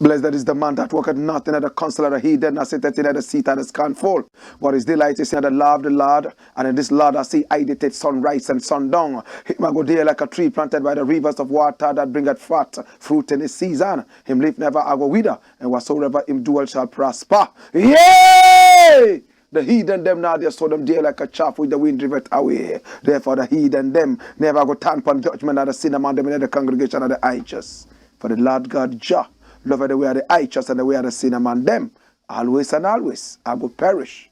Blessed is the man that worketh not in the counsel of the heathen, nor sitteth in the seat of the scornful. But his delight is in the law of the Lord, and in this Lord I see I dictate sunrise and sundown. Him I go there like a tree planted by the rivers of water that bringeth forth fruit in his season. Him leaf never I go wither, and whatsoever him doeth shall prosper. Yea! The heathen them now they saw them there like a chaff with the wind driveth away. Therefore the heathen them never go stand upon judgment of the sin among them in the congregation of the righteous. For the Lord God Jah love the way of the righteous and the way of the sin among them. Always and always I will perish.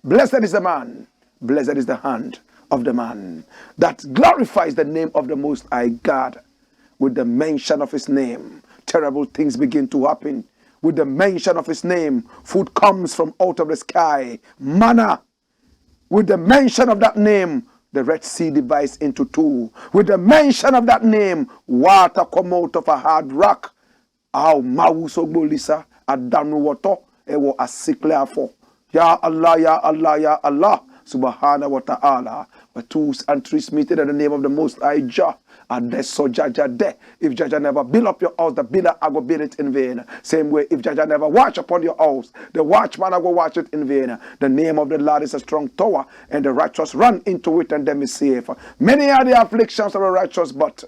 Blessed is the man, blessed is the hand of the man that glorifies the name of the Most High God. With the mention of his name, terrible things begin to happen. With the mention of his name, food comes from out of the sky. Manna. With the mention of that name, the Red Sea divides into two. With the mention of that name, water come out of a hard rock. Aw mawuso bolisa adanu wato ewo asikle afo. Ya Allah, ya Allah, ya Allah, subhanahu wa ta'ala. Where two and three meet in the name of the Most High Jah. And that's so Jaja there. If Jaja never build up your house, the builder I go build it in vain. Same way, if Jaja never watch upon your house, the watchman I go watch it in vain. The name of the Lord is a strong tower, and the righteous run into it and them is safe. Many are the afflictions of the righteous, but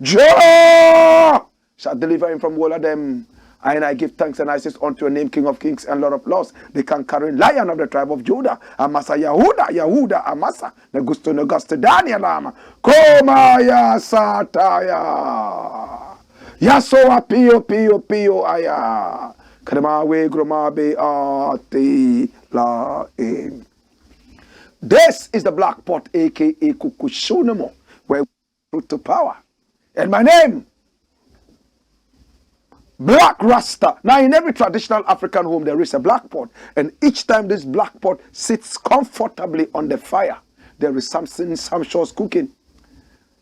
Jah shall deliver him from all of them. And I give thanks and I say unto your name, King of kings and Lord of lords, the conquering lion of the tribe of Judah, Amasa Yahuda, Amasa, Negusto Daniel, Koma ya Sataya, Yasoa Pio Aya, Kadamawe Gromabe Ati La. This is the Black Pot, aka Kukushunamo, where we put to power. And my name, Black Rasta. Now, in every traditional African home, there is a black pot. And each time this black pot sits comfortably on the fire, there is something sumptuous cooking.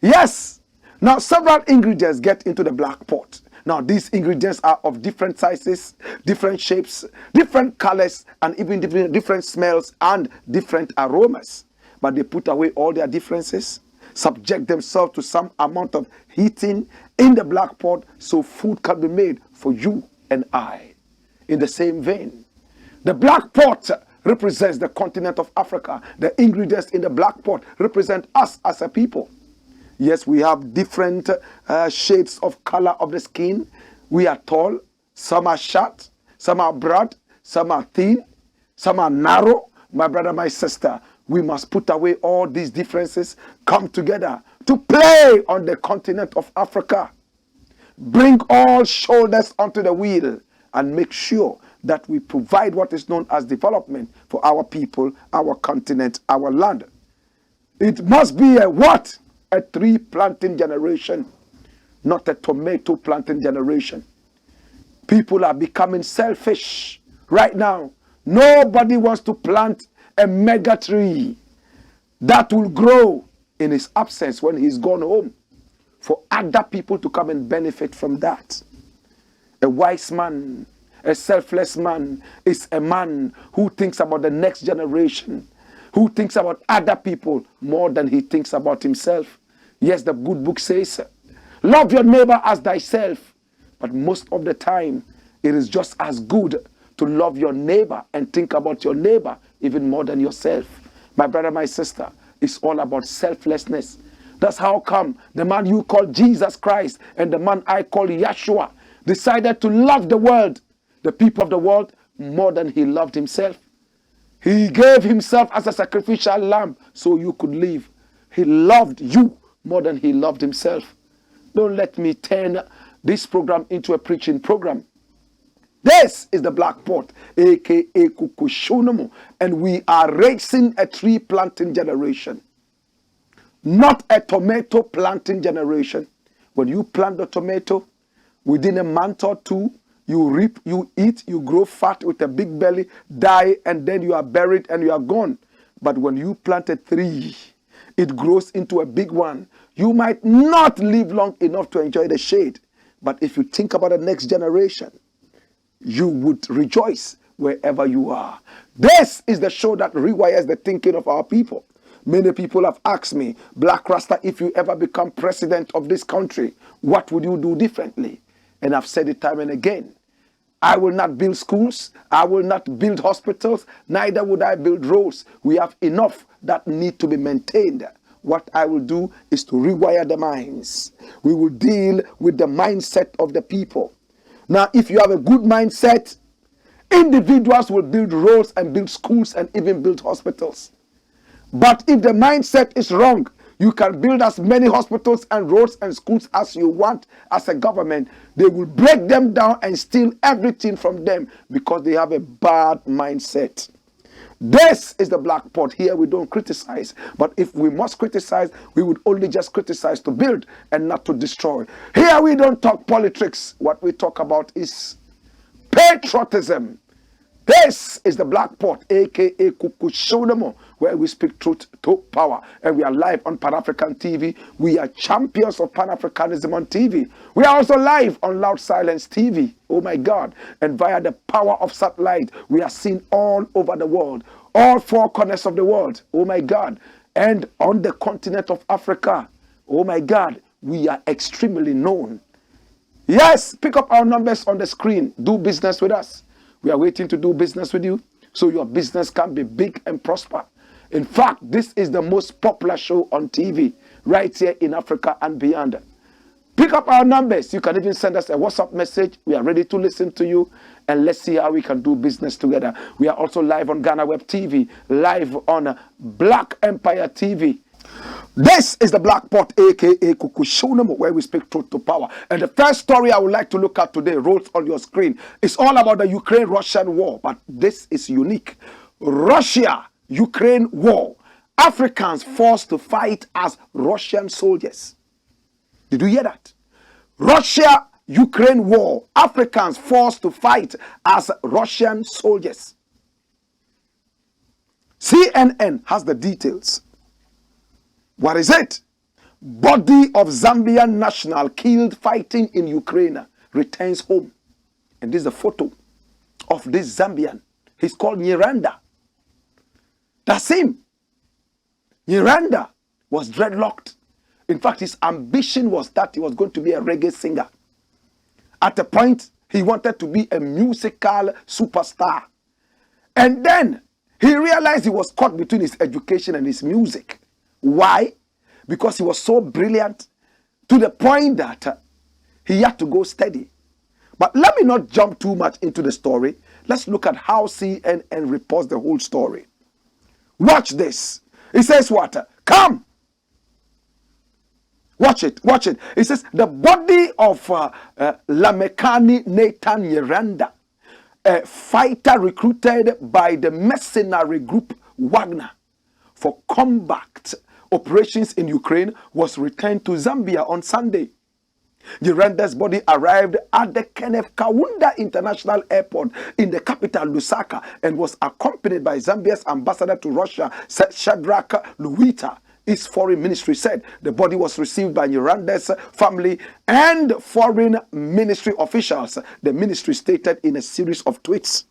Yes. Now, several ingredients get into the black pot. Now, these ingredients are of different sizes, different shapes, different colors, and even different smells and different aromas. But they put away all their differences, subject themselves to some amount of heating in the black pot so food can be made for you and I. In the same vein, the black pot represents the continent of Africa. The ingredients in the black pot represent us as a people. Yes, we have different shades of color of the skin. We are tall, some are short, some are broad, some are thin, some are narrow. My brother, my sister, we must put away all these differences, come together to play on the continent of Africa. Bring all shoulders onto the wheel and make sure that we provide what is known as development for our people, our continent, our land. It must be a what? A tree planting generation, not a tomato planting generation. People are becoming selfish right now. Nobody wants to plant a mega tree that will grow in his absence when he's gone home, for other people to come and benefit from that. A wise man, a selfless man, is a man who thinks about the next generation, who thinks about other people more than he thinks about himself. Yes, the good book says, love your neighbor as thyself. But most of the time, it is just as good to love your neighbor and think about your neighbor even more than yourself. My brother, my sister, it's all about selflessness. That's how come the man you call Jesus Christ and the man I call Yeshua decided to love the world, the people of the world, more than he loved himself. He gave himself as a sacrificial lamb so you could live. He loved you more than he loved himself. Don't let me turn this program into a preaching program. This is the Blakk Pot, aka Kukushonomo, and we are raising a tree planting generation, not a tomato planting generation. When you plant the tomato, within a month or two, you reap, you eat, you grow fat with a big belly, die, and then you are buried and you are gone. But when you plant a tree, it grows into a big one. You might not live long enough to enjoy the shade, but if you think about the next generation, you would rejoice wherever you are. This is the show that rewires the thinking of our people. Many people have asked me, Blakk Rasta, if you ever become president of this country, what would you do differently? And I've said it time and again. I will not build schools. I will not build hospitals. Neither would I build roads. We have enough that need to be maintained. What I will do is to rewire the minds. We will deal with the mindset of the people. Now, if you have a good mindset, individuals will build roads and build schools and even build hospitals. But if the mindset is wrong, you can build as many hospitals and roads and schools as you want as a government. They will break them down and steal everything from them because they have a bad mindset. This is the Blakk Pot. Here we don't criticize. But if we must criticize, we would only just criticize to build and not to destroy. Here we don't talk politics. What we talk about is patriotism. This is the Blakk Pot, aka Kukushonomo, where we speak truth to power. And we are live on Pan-African TV. We are champions of Pan-Africanism on TV. We are also live on Loud Silence TV. Oh my God. And via the power of satellite, we are seen all over the world. All four corners of the world. Oh my God. And on the continent of Africa. Oh my God. We are extremely known. Yes, pick up our numbers on the screen. Do business with us. We are waiting to do business with you so your business can be big and prosper. In fact, this is the most popular show on TV right here in Africa and beyond. Pick up our numbers. You can even send us a WhatsApp message. We are ready to listen to you, and let's see how we can do business together. We are also live on Ghana Web TV, live on Black Empire TV. This is the Blakk Pot, aka Kukushonomo, where we speak truth to power. And the first story I would like to look at today, rolls on your screen, is all about the Ukraine-Russian war. But this is unique. Russia-Ukraine war. Africans forced to fight as Russian soldiers. Did you hear that? Russia-Ukraine war. Africans forced to fight as Russian soldiers. CNN has the details. What is it? Body of Zambian national killed fighting in Ukraine returns home. And this is a photo of this Zambian. He's called Nyiranda. That's him. Nyiranda was dreadlocked. In fact, his ambition was that he was going to be a reggae singer. At a point, he wanted to be a musical superstar. And then he realized he was caught between his education and his music. Why? Because he was so brilliant to the point that he had to go steady. But let me not jump too much into the story. Let's look at how CNN reports the whole story. Watch this. It says what? Come! Watch it, watch it. It says the body of Lamekani Nathan Nyiranda, a fighter recruited by the mercenary group Wagner for combat operations in Ukraine, was returned to Zambia on Sunday. Nyiranda's body arrived at the Kenneth Kaunda International Airport in the capital Lusaka and was accompanied by Zambia's ambassador to Russia, Shadrach Luwita. Its foreign ministry said the body was received by Nyiranda's family and foreign ministry officials, the ministry stated in a series of tweets.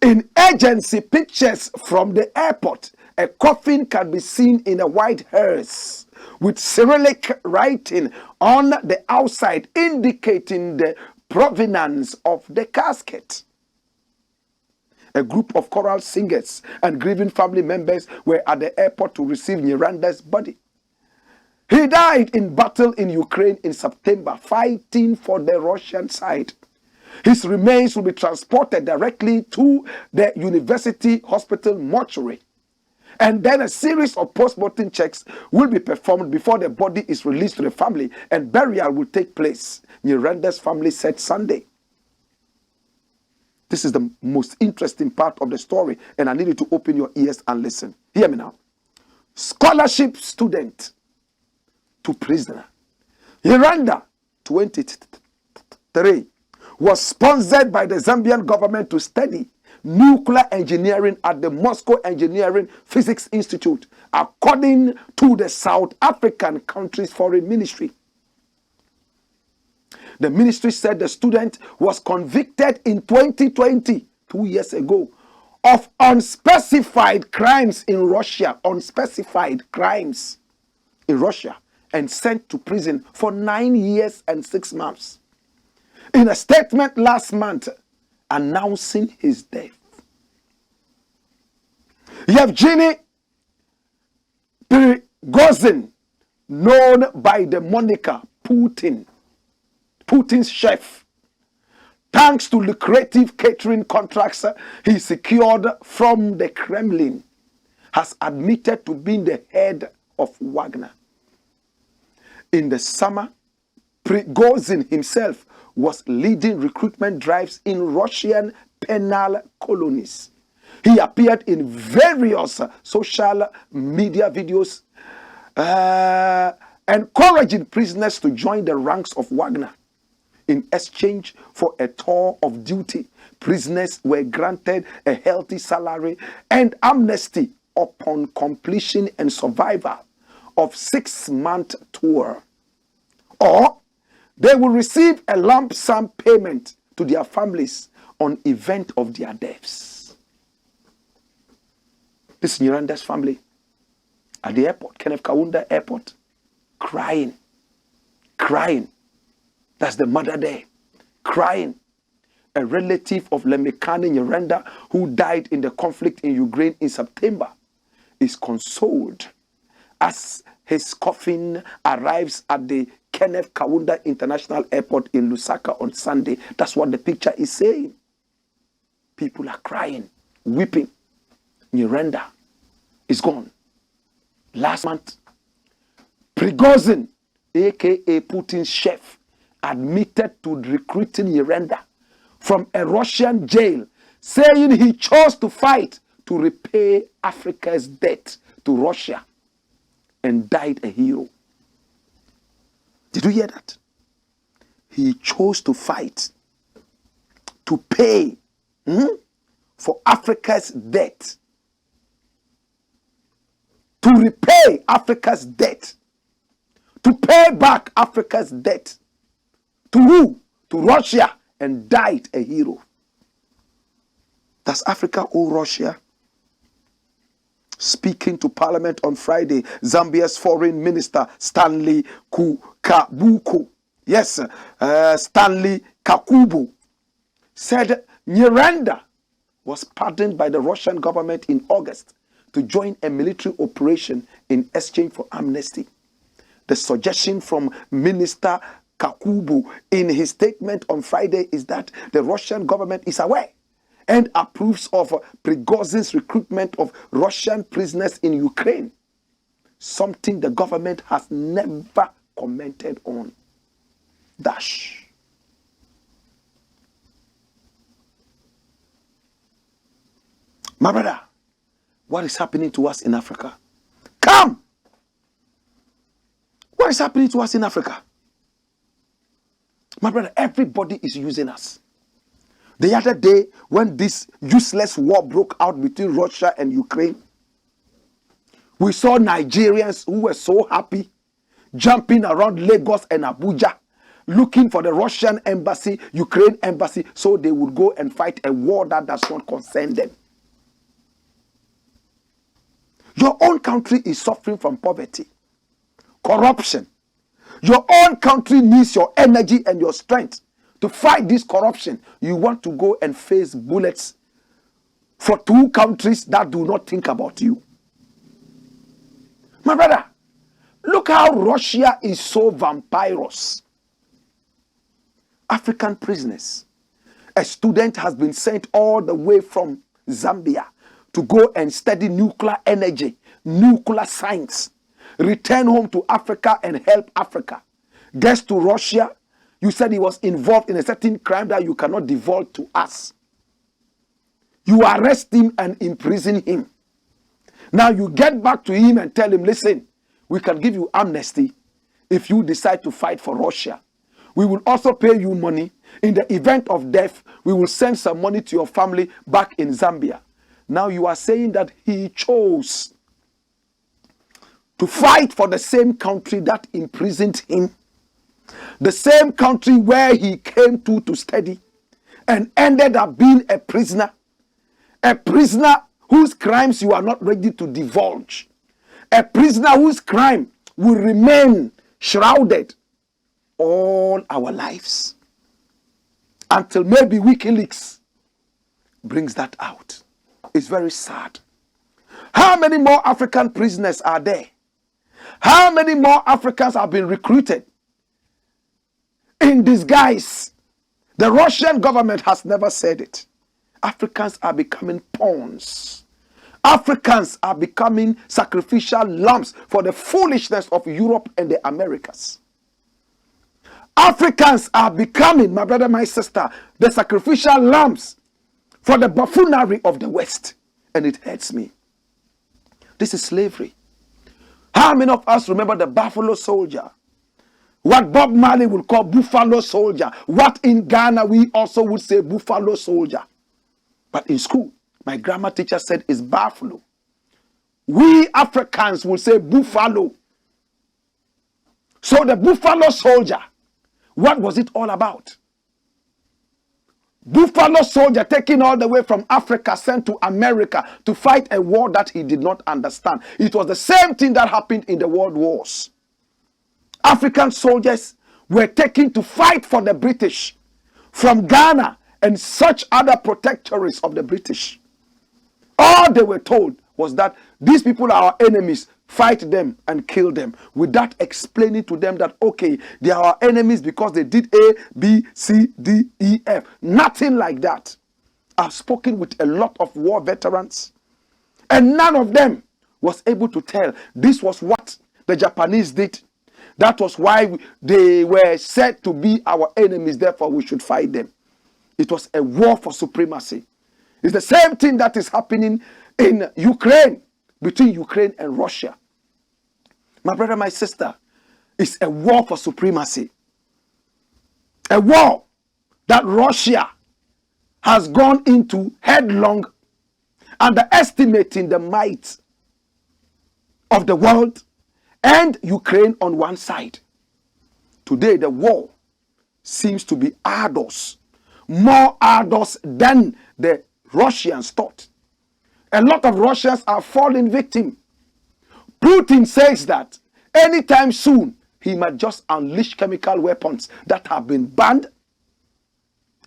In agency pictures from the airport, a coffin can be seen in a white hearse with Cyrillic writing on the outside indicating the provenance of the casket. A group of choral singers and grieving family members were at the airport to receive Nyiranda's body. He died in battle in Ukraine in September, fighting for the Russian side. His remains will be transported directly to the university hospital mortuary. And then a series of post-mortem checks will be performed before the body is released to the family, and burial will take place, Nyerenda's family said Sunday. This is the most interesting part of the story, and I need you to open your ears and listen. Hear me now. Scholarship student to prisoner. Nyerenda, 23, was sponsored by the Zambian government to study nuclear engineering at the Moscow Engineering Physics Institute, according to the South African country's foreign ministry. The ministry said the student was convicted in 2020, 2 years ago, of unspecified crimes in Russia, and sent to prison for 9 years and 6 months. In a statement last month announcing his death, Yevgeny Prigozhin, known by the moniker Putin's chef, thanks to lucrative catering contracts he secured from the Kremlin, has admitted to being the head of Wagner. In the summer, Prigozhin himself was leading recruitment drives in Russian penal colonies. He appeared in various social media videos encouraging prisoners to join the ranks of Wagner. In exchange for a tour of duty, prisoners were granted a healthy salary and amnesty upon completion and survival of 6-month tour. Or they will receive a lump sum payment to their families on event of their deaths. This is Nyerenda's family at the airport, Kenneth Kaunda Airport, crying. That's the mother there, crying. A relative of Lemekani Nyerenda, who died in the conflict in Ukraine in September, is consoled as his coffin arrives at the Kenneth Kaunda International Airport in Lusaka on Sunday. That's what the picture is saying. People are crying, weeping. Nyerenda is gone. Last month, Prigozhin, aka Putin's chef, admitted to recruiting Nyerenda from a Russian jail, saying he chose to fight to repay Africa's debt to Russia and died a hero. Did you hear that? He chose to fight to pay for Africa's debt, to repay Africa's debt, to pay back Africa's debt. To who? To Russia, and died a hero. Does Africa owe Russia? Speaking to Parliament on Friday, Zambia's Foreign Minister Stanley Kakubu, Stanley Kakubu, said Nyerenda was pardoned by the Russian government in August to join a military operation in exchange for amnesty. The suggestion from Minister Kakubu in his statement on Friday is that the Russian government is aware and approves of Prigozhin's recruitment of Russian prisoners in Ukraine, something the government has never commented on. Dash. My brother, what is happening to us in Africa? Come! What is happening to us in Africa? My brother, everybody is using us. The other day, when this useless war broke out between Russia and Ukraine, we saw Nigerians who were so happy, jumping around Lagos and Abuja, looking for the Russian embassy, Ukraine embassy, so they would go and fight a war that does not concern them. Your own country is suffering from poverty, corruption. Your own country needs your energy and your strength to fight this corruption. You want to go and face bullets for 2 countries that do not think about you. My brother, look how Russia is so vampirous. African prisoners, A student has been sent all the way from Zambia to go and study nuclear energy, nuclear science, return home to Africa and help Africa. Gets to Russia, you said he was involved in a certain crime that you cannot divulge to us. You arrest him and imprison him. Now you get back to him and tell him, listen, we can give you amnesty if you decide to fight for Russia. We will also pay you money. In the event of death, we will send some money to your family back in Zambia. Now you are saying that he chose to fight for the same country that imprisoned him, the same country where he came to study and ended up being a prisoner whose crimes you are not ready to divulge, a prisoner whose crime will remain shrouded all our lives until maybe WikiLeaks brings that out. It's very sad. How many more African prisoners are there? How many more Africans have been recruited in disguise? The Russian government has never said it. Africans are becoming pawns. Africans are becoming sacrificial lambs for the foolishness of Europe and the Americas. Africans are becoming, my brother, my sister, the sacrificial lambs for the buffoonery of the West. And it hurts me. This is slavery. How many of us remember the buffalo soldier? What Bob Marley would call buffalo soldier. What in Ghana we also would say buffalo soldier. But in school, my grammar teacher said it's buffalo. We Africans will say buffalo. So the buffalo soldier, what was it all about? Buffalo soldier taken all the way from Africa, sent to America to fight a war that he did not understand. It was the same thing that happened in the world wars. African soldiers were taken to fight for the British from Ghana and such other protectorates of the British. All they were told was that these people are our enemies, fight them and kill them, without explaining to them that, okay, they are our enemies because they did A, B, C, D, E, F. Nothing like that. I've spoken with a lot of war veterans, and none of them was able to tell this was what the Japanese did. That was why they were said to be our enemies, therefore we should fight them. It was a war for supremacy. It's the same thing that is happening in Ukraine, between Ukraine and Russia. My brother, my sister, it's a war for supremacy. A war that Russia has gone into headlong, underestimating the might of the world and Ukraine on one side. Today, the war seems to be arduous, more arduous than the Russians thought. A lot of Russians are falling victim. Putin says that anytime soon, he might just unleash chemical weapons that have been banned.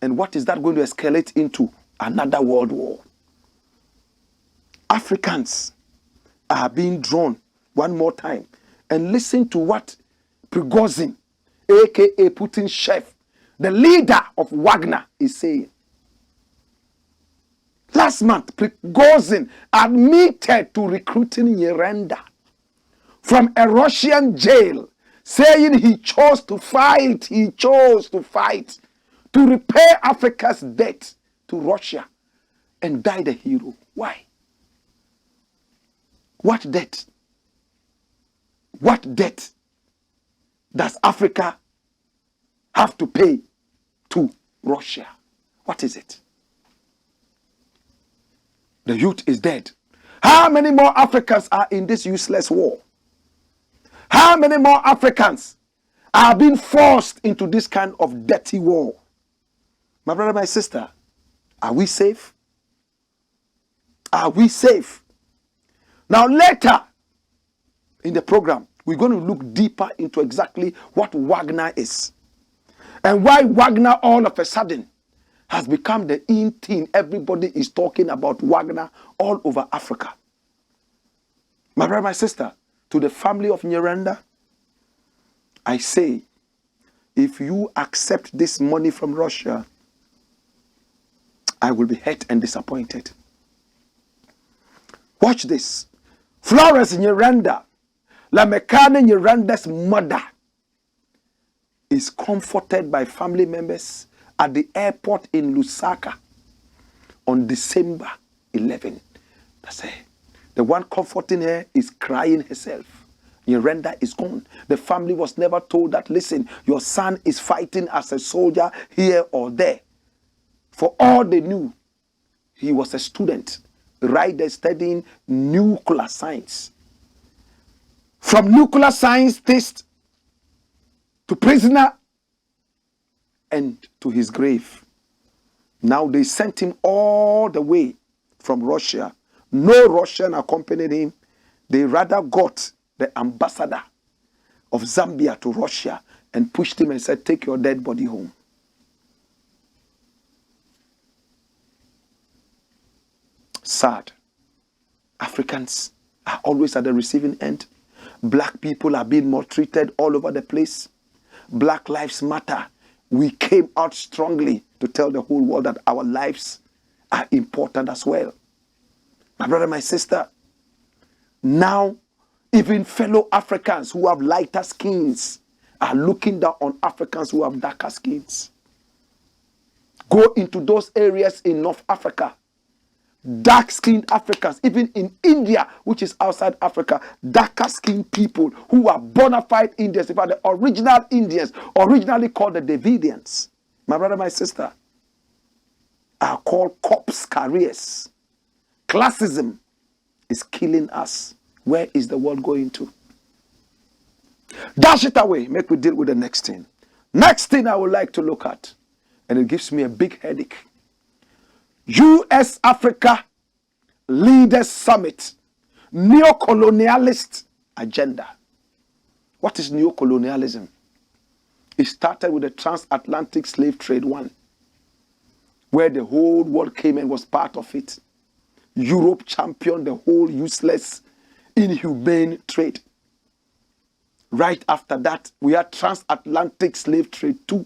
And what is that going to escalate into? Another world war. Africans are being drawn one more time. And listen to what Prigozhin, aka Putin's chef, the leader of Wagner, is saying. Last month, Prigozhin admitted to recruiting Nyirenda from a Russian jail, saying he chose to fight to repay Africa's debt to Russia and died a hero. Why? What debt? What debt does Africa have to pay to Russia? What is it? The youth is dead. How many more Africans are in this useless war? How many more Africans are being forced into this kind of dirty war? My brother, my sister, are we safe? Are we safe? Now later in the program, we're going to look deeper into exactly what Wagner is and why Wagner all of a sudden has become the in thing. Everybody is talking about Wagner all over Africa. My brother, my sister, to the family of Nyirenda, I say, if you accept this money from Russia, I will be hurt and disappointed. Watch this. Florence Nyirenda, Lamekane Nyirenda's mother, is comforted by family members at the airport in Lusaka on December 11. That's it. The one comforting her is crying herself. Nyirenda is gone. The family was never told that, listen, your son is fighting as a soldier here or there. For all they knew, he was a student, right there studying nuclear science. From nuclear scientist to prisoner and to his grave. Now they sent him all the way from Russia. No Russian accompanied him. They rather got the ambassador of Zambia to Russia and pushed him and said, take your dead body home. Sad. Africans are always at the receiving end. Black people are being maltreated all over the place. Black lives matter. We came out strongly to tell the whole world that our lives are important as well. My brother, my sister, now even fellow Africans who have lighter skins are looking down on Africans who have darker skins. Go into those areas in North Africa. Dark-skinned Africans, even in India, which is outside Africa, darker-skinned people who are bona fide Indians, in fact, the original Indians, originally called the Davidians, my brother, my sister, are called corpse carriers. Classism is killing us. Where is the world going to? Dash it away. Make we deal with the next thing. Next thing I would like to look at, and it gives me a big headache. U.S. Africa Leaders Summit, neo-colonialist agenda. What is neo-colonialism? It started with the transatlantic slave trade one, where the whole world came and was part of it. Europe championed the whole useless, inhumane trade. Right after that, we had transatlantic slave trade too,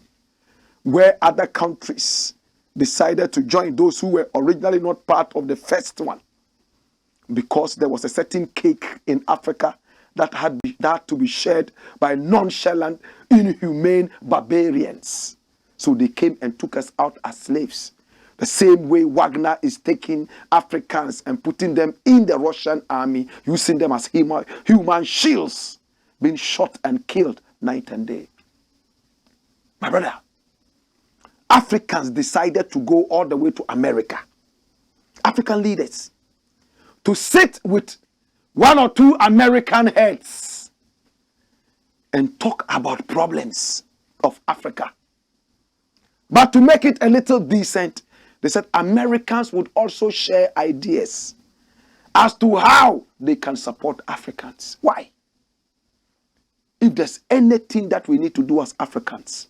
where other countries decided to join those who were originally not part of the first one, because there was a certain cake in Africa that had to be shared by nonchalant, inhumane barbarians. So they came and took us out as slaves. The same way Wagner is taking Africans and putting them in the Russian army, using them as human shields, being shot and killed night and day. My brother, Africans decided to go all the way to America. African leaders. To sit with one or two American heads and talk about problems of Africa. But to make it a little decent, they said Americans would also share ideas as to how they can support Africans. Why? If there's anything that we need to do as Africans,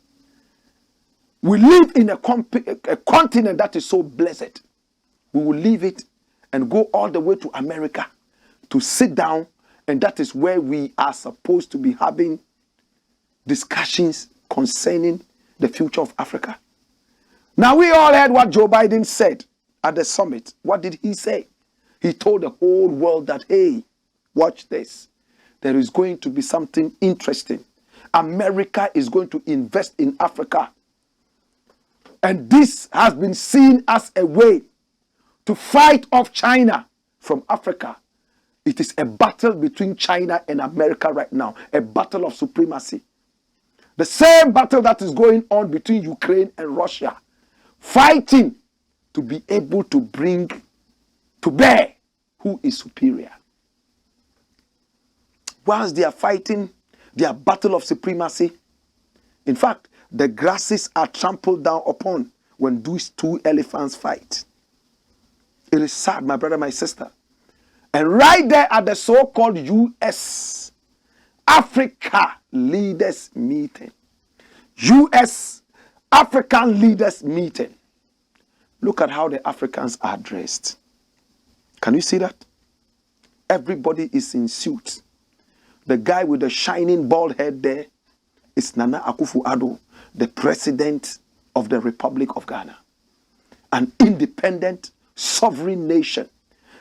we live in a continent that is so blessed. We will leave it and go all the way to America to sit down, and that is where we are supposed to be having discussions concerning the future of Africa. Now, we all heard what Joe Biden said at the summit. What did he say? He told the whole world that, hey, watch this. There is going to be something interesting. America is going to invest in Africa. And this has been seen as a way to fight off China from Africa. It is a battle between China and America right now, a battle of supremacy. The same battle that is going on between Ukraine and Russia, fighting to be able to bring to bear who is superior. Whilst they are fighting their battle of supremacy, in fact, the grasses are trampled down upon when these two elephants fight. It is sad, my brother, my sister. And right there at the so-called U.S. Africa Leaders Meeting, U.S. African Leaders Meeting, look at how the Africans are dressed. Can you see that? Everybody is in suits. The guy with the shining bald head there is Nana Akufo-Addo, the president of the Republic of Ghana. an independent, sovereign nation,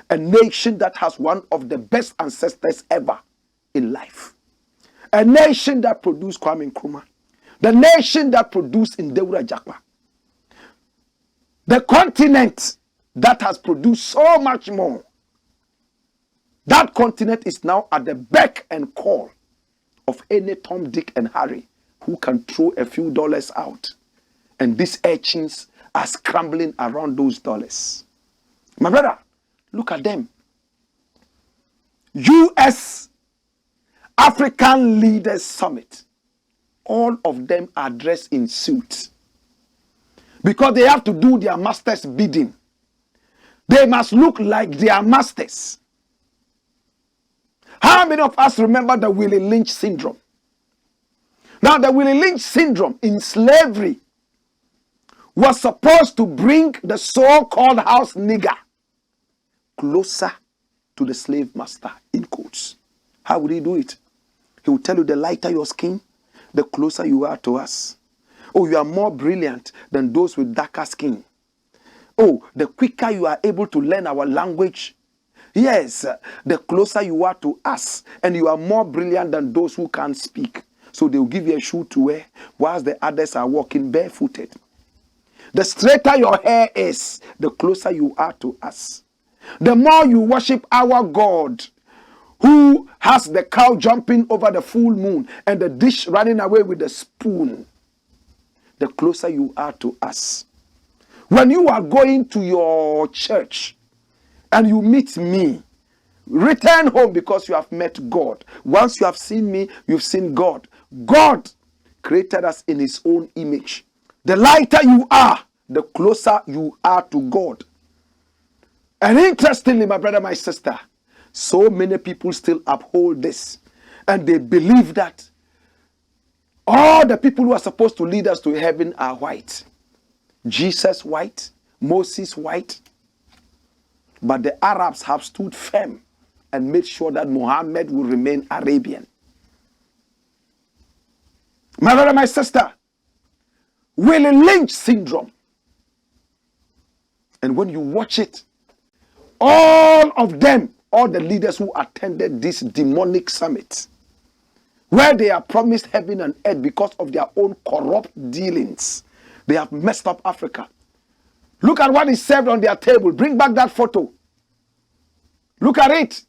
a nation that has one of the best ancestors ever in life, a nation that produced Kwame Nkrumah, the nation that produced Ndewura Jakpa, the continent that has produced so much more. That continent is now at the beck and call of any Tom, Dick, and Harry who can throw a few dollars out. And these urchins are scrambling around those dollars. My brother, look at them. U.S. African Leaders Summit. All of them are dressed in suits. Because they have to do their master's bidding. They must look like their masters. How many of us remember the Willie Lynch syndrome? Now, the Willie Lynch syndrome in slavery was supposed to bring the so-called house nigger closer to the slave master, in quotes. How would he do it? He will tell you, the lighter your skin, the closer you are to us. Oh, you are more brilliant than those with darker skin. Oh, the quicker you are able to learn our language, yes, the closer you are to us, and you are more brilliant than those who can't speak. So they will give you a shoe to wear, whilst the others are walking barefooted. The straighter your hair is, the closer you are to us. The more you worship our God, who has the cow jumping over the full moon and the dish running away with the spoon, the closer you are to us. When you are going to your church and you meet me, return home because you have met God. Once you have seen me, you've seen God. God created us in his own image. The lighter you are, the closer you are to God. And interestingly, my brother, my sister, so many people still uphold this. And they believe that all the people who are supposed to lead us to heaven are white. Jesus white, Moses white. But the Arabs have stood firm and made sure that Muhammad will remain Arabian. My brother, my sister, Willie Lynch syndrome. And when you watch it, all of them, all the leaders who attended this demonic summit, where they are promised heaven and earth because of their own corrupt dealings, they have messed up Africa. Look at what is served on their table. Bring back that photo. Look at it.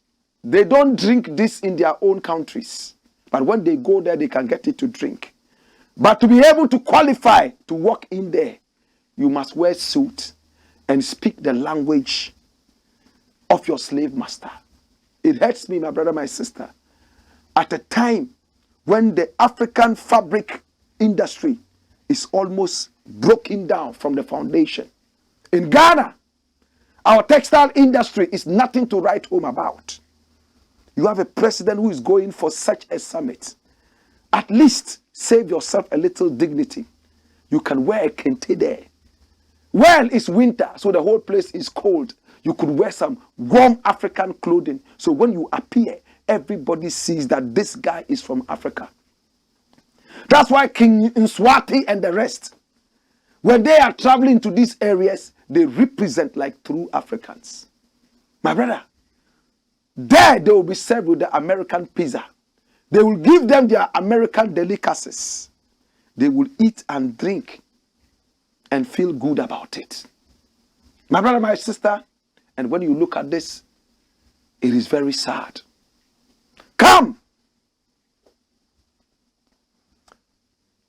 They don't drink this in their own countries. But when they go there, they can get it to drink. But to be able to qualify to walk in there, you must wear suit and speak the language of your slave master. It hurts me, my brother, my sister. At a time when the African fabric industry is almost broken down from the foundation. In Ghana, our textile industry is nothing to write home about. You have a president who is going for such a summit. At least save yourself a little dignity. You can wear a kente there. Well, it's winter, so the whole place is cold. You could wear some warm African clothing. So when you appear, everybody sees that this guy is from Africa. That's why King Nswati and the rest, when they are traveling to these areas, they represent like true Africans. My brother, there they will be served with the American pizza. They will give them their American delicacies. They will eat and drink and feel good about it. My brother, my sister, and when you look at this, it is very sad. Come!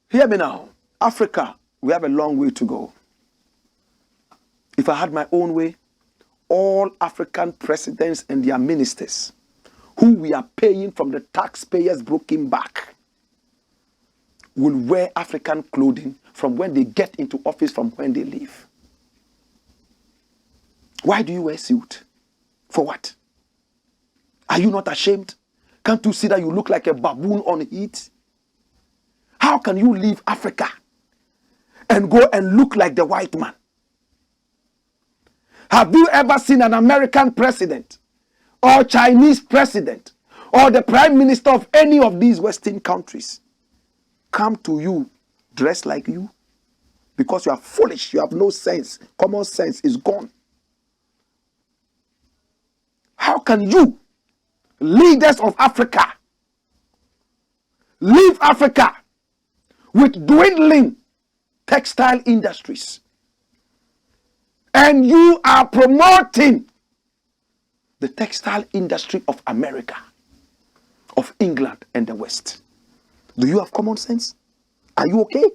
Hear me now. Africa, we have a long way to go. If I had my own way, all African presidents and their ministers, who we are paying from the taxpayers' broken back, will wear African clothing from when they get into office, from when they leave. Why do you wear suit? For what? Are you not ashamed? Can't you see that you look like a baboon on heat? How can you leave Africa and go and look like the white man? Have you ever seen an American president or Chinese president or the prime minister of any of these Western countries come to you dressed like you? because you are foolish. You have no sense. Common sense is gone. How can you, leaders of Africa, leave Africa with dwindling textile industries, and you are promoting the textile industry of America, of England and the West? Do you have common sense? Are you okay?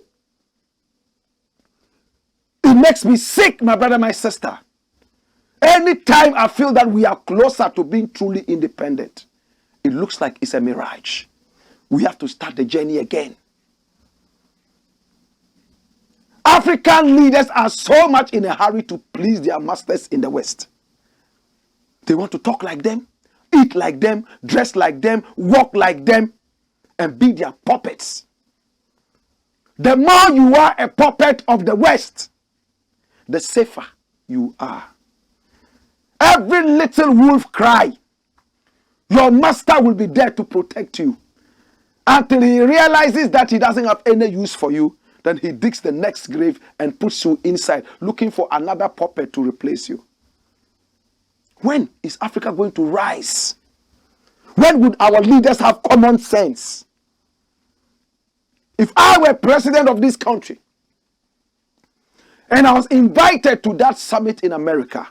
It makes me sick, my brother, my sister. Anytime I feel that we are closer to being truly independent, it looks like it's a mirage. We have to start the journey again. African leaders are so much in a hurry to please their masters in the West. They want to talk like them, eat like them, dress like them, walk like them, and be their puppets. The more you are a puppet of the West, the safer you are. Every little wolf cry, your master will be there to protect you. Until he realizes that he doesn't have any use for you, then he digs the next grave and puts you inside, looking for another puppet to replace you. When is Africa going to rise? When would our leaders have common sense? If I were president of this country and I was invited to that summit in America,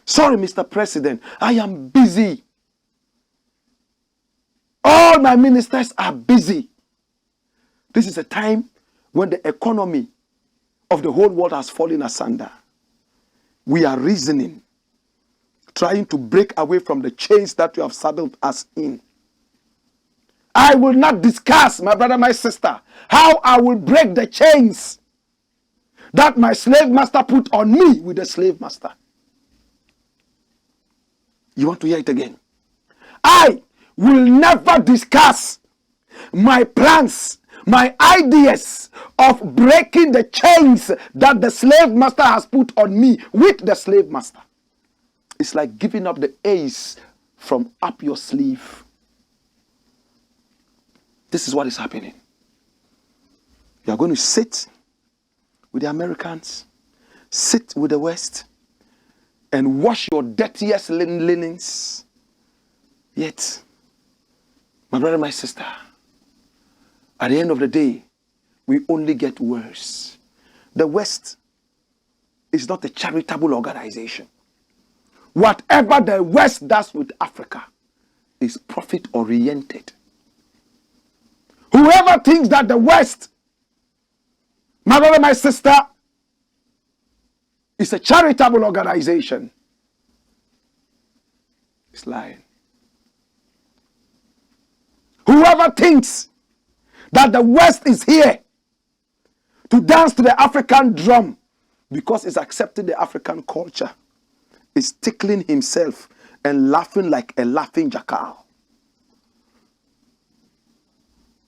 sorry, Mr. President, I am busy. All my ministers are busy. This is a time when the economy of the whole world has fallen asunder. We are reasoning, trying to break away from the chains that you have saddled us in. I will not discuss, my brother, my sister, how I will break the chains that my slave master put on me with the slave master. You want to hear it again? I will never discuss my plans, my ideas of breaking the chains that the slave master has put on me with the slave master. It's like giving up the ace from up your sleeve. This is what is happening. You are going to sit with the Americans, sit with the West, and wash your dirtiest linens. Yet, my brother, my sister, at the end of the day, we only get worse. The West is not a charitable organization. Whatever the West does with Africa is profit-oriented. Whoever thinks that the West, my brother, my sister, is a charitable organization is lying. Whoever thinks that the West is here to dance to the African drum because it's accepting the African culture is tickling himself and laughing like a laughing jackal.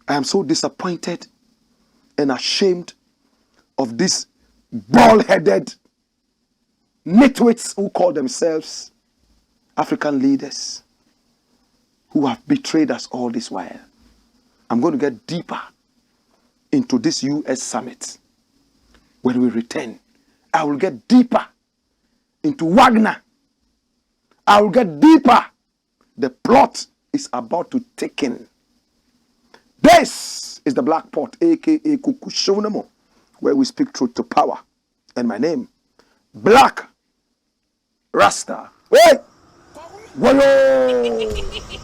I am so disappointed and ashamed of these bald-headed nitwits who call themselves African leaders who have betrayed us all this while. I'm going to get deeper into this US summit. When we return, I will get deeper into Wagner. I will get deeper. The plot is about to take in. This is the Blakk Pot, aka Kukushonamo, where we speak truth to power. And my name, Blakk RASTA. Wait! Wayo!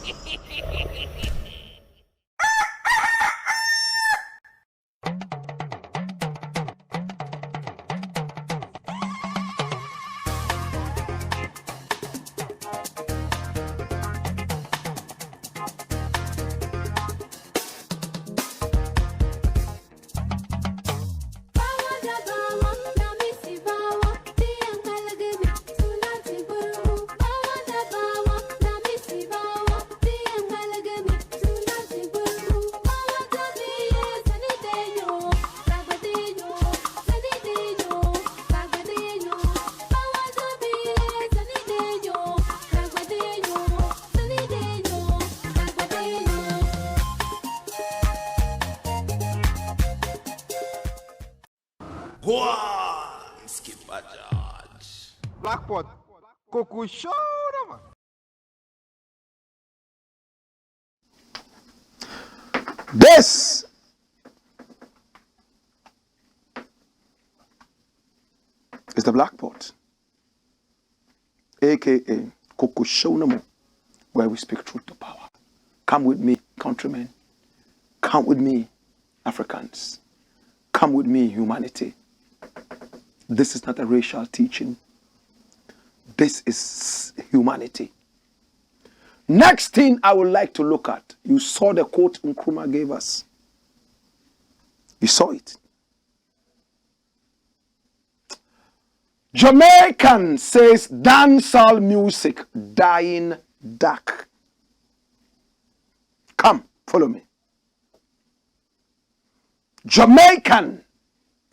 Boy, Skipper George. Blackpot, Coco show man. This is the Blackpot, aka Coco Show, where we speak truth to power. Come with me, countrymen. Come with me, Africans. Come with me, humanity. This is not a racial teaching. This is humanity. Next thing I would like to look at, you saw the quote Nkrumah gave us. You saw it. Jamaican says dancehall music dying dark. Come, follow me. Jamaican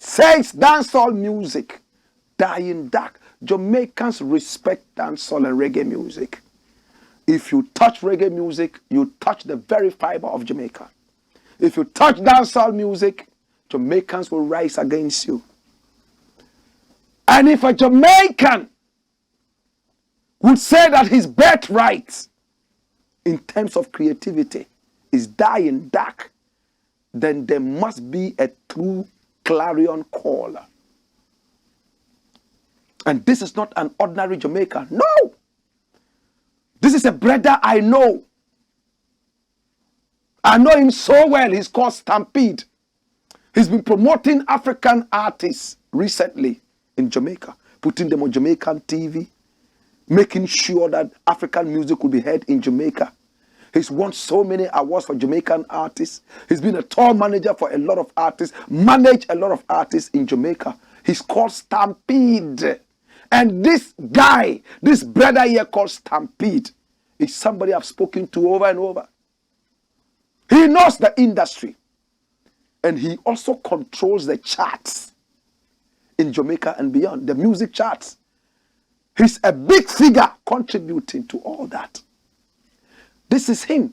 says dancehall music dying dark. Jamaicans respect dancehall and reggae music. If you touch reggae music, you touch the very fiber of Jamaica. If you touch dancehall music, Jamaicans will rise against you. And if a Jamaican would say that his birthright in terms of creativity is dying dark, then there must be a true clarion call. And this is not an ordinary Jamaican. No! This is a brother I know. I know him so well. He's called Stampede. He's been promoting African artists recently in Jamaica, putting them on Jamaican TV, making sure that African music will be heard in Jamaica. He's won so many awards for Jamaican artists. He's been a tour manager for a lot of artists, managed a lot of artists in Jamaica. He's called Stampede. And this guy, this brother here called Stampede, is somebody I've spoken to over and over. He knows the industry. And he also controls the charts in Jamaica and beyond, the music charts. He's a big figure contributing to all that. This is him.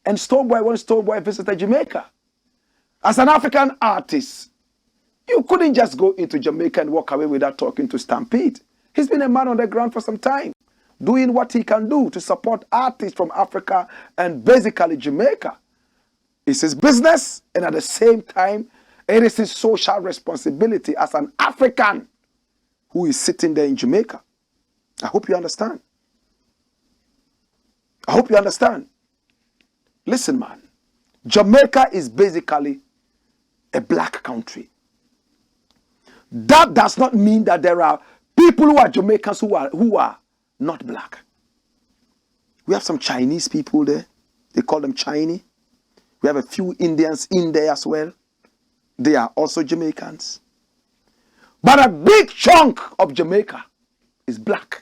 And Stonebwoy, when Stonebwoy visited Jamaica, as an African artist, you couldn't just go into Jamaica and walk away without talking to Stampede. He's been a man on the ground for some time, doing what he can do to support artists from Africa and basically Jamaica. It's his business, and at the same time, it is his social responsibility as an African who is sitting there in Jamaica. I hope you understand. I hope you understand. Listen, man. Jamaica is basically a black country. That does not mean that there are people who are Jamaicans who are not black. We have some Chinese people there. They call them Chinese. We have a few Indians in there as well. They are also Jamaicans. But a big chunk of Jamaica is black.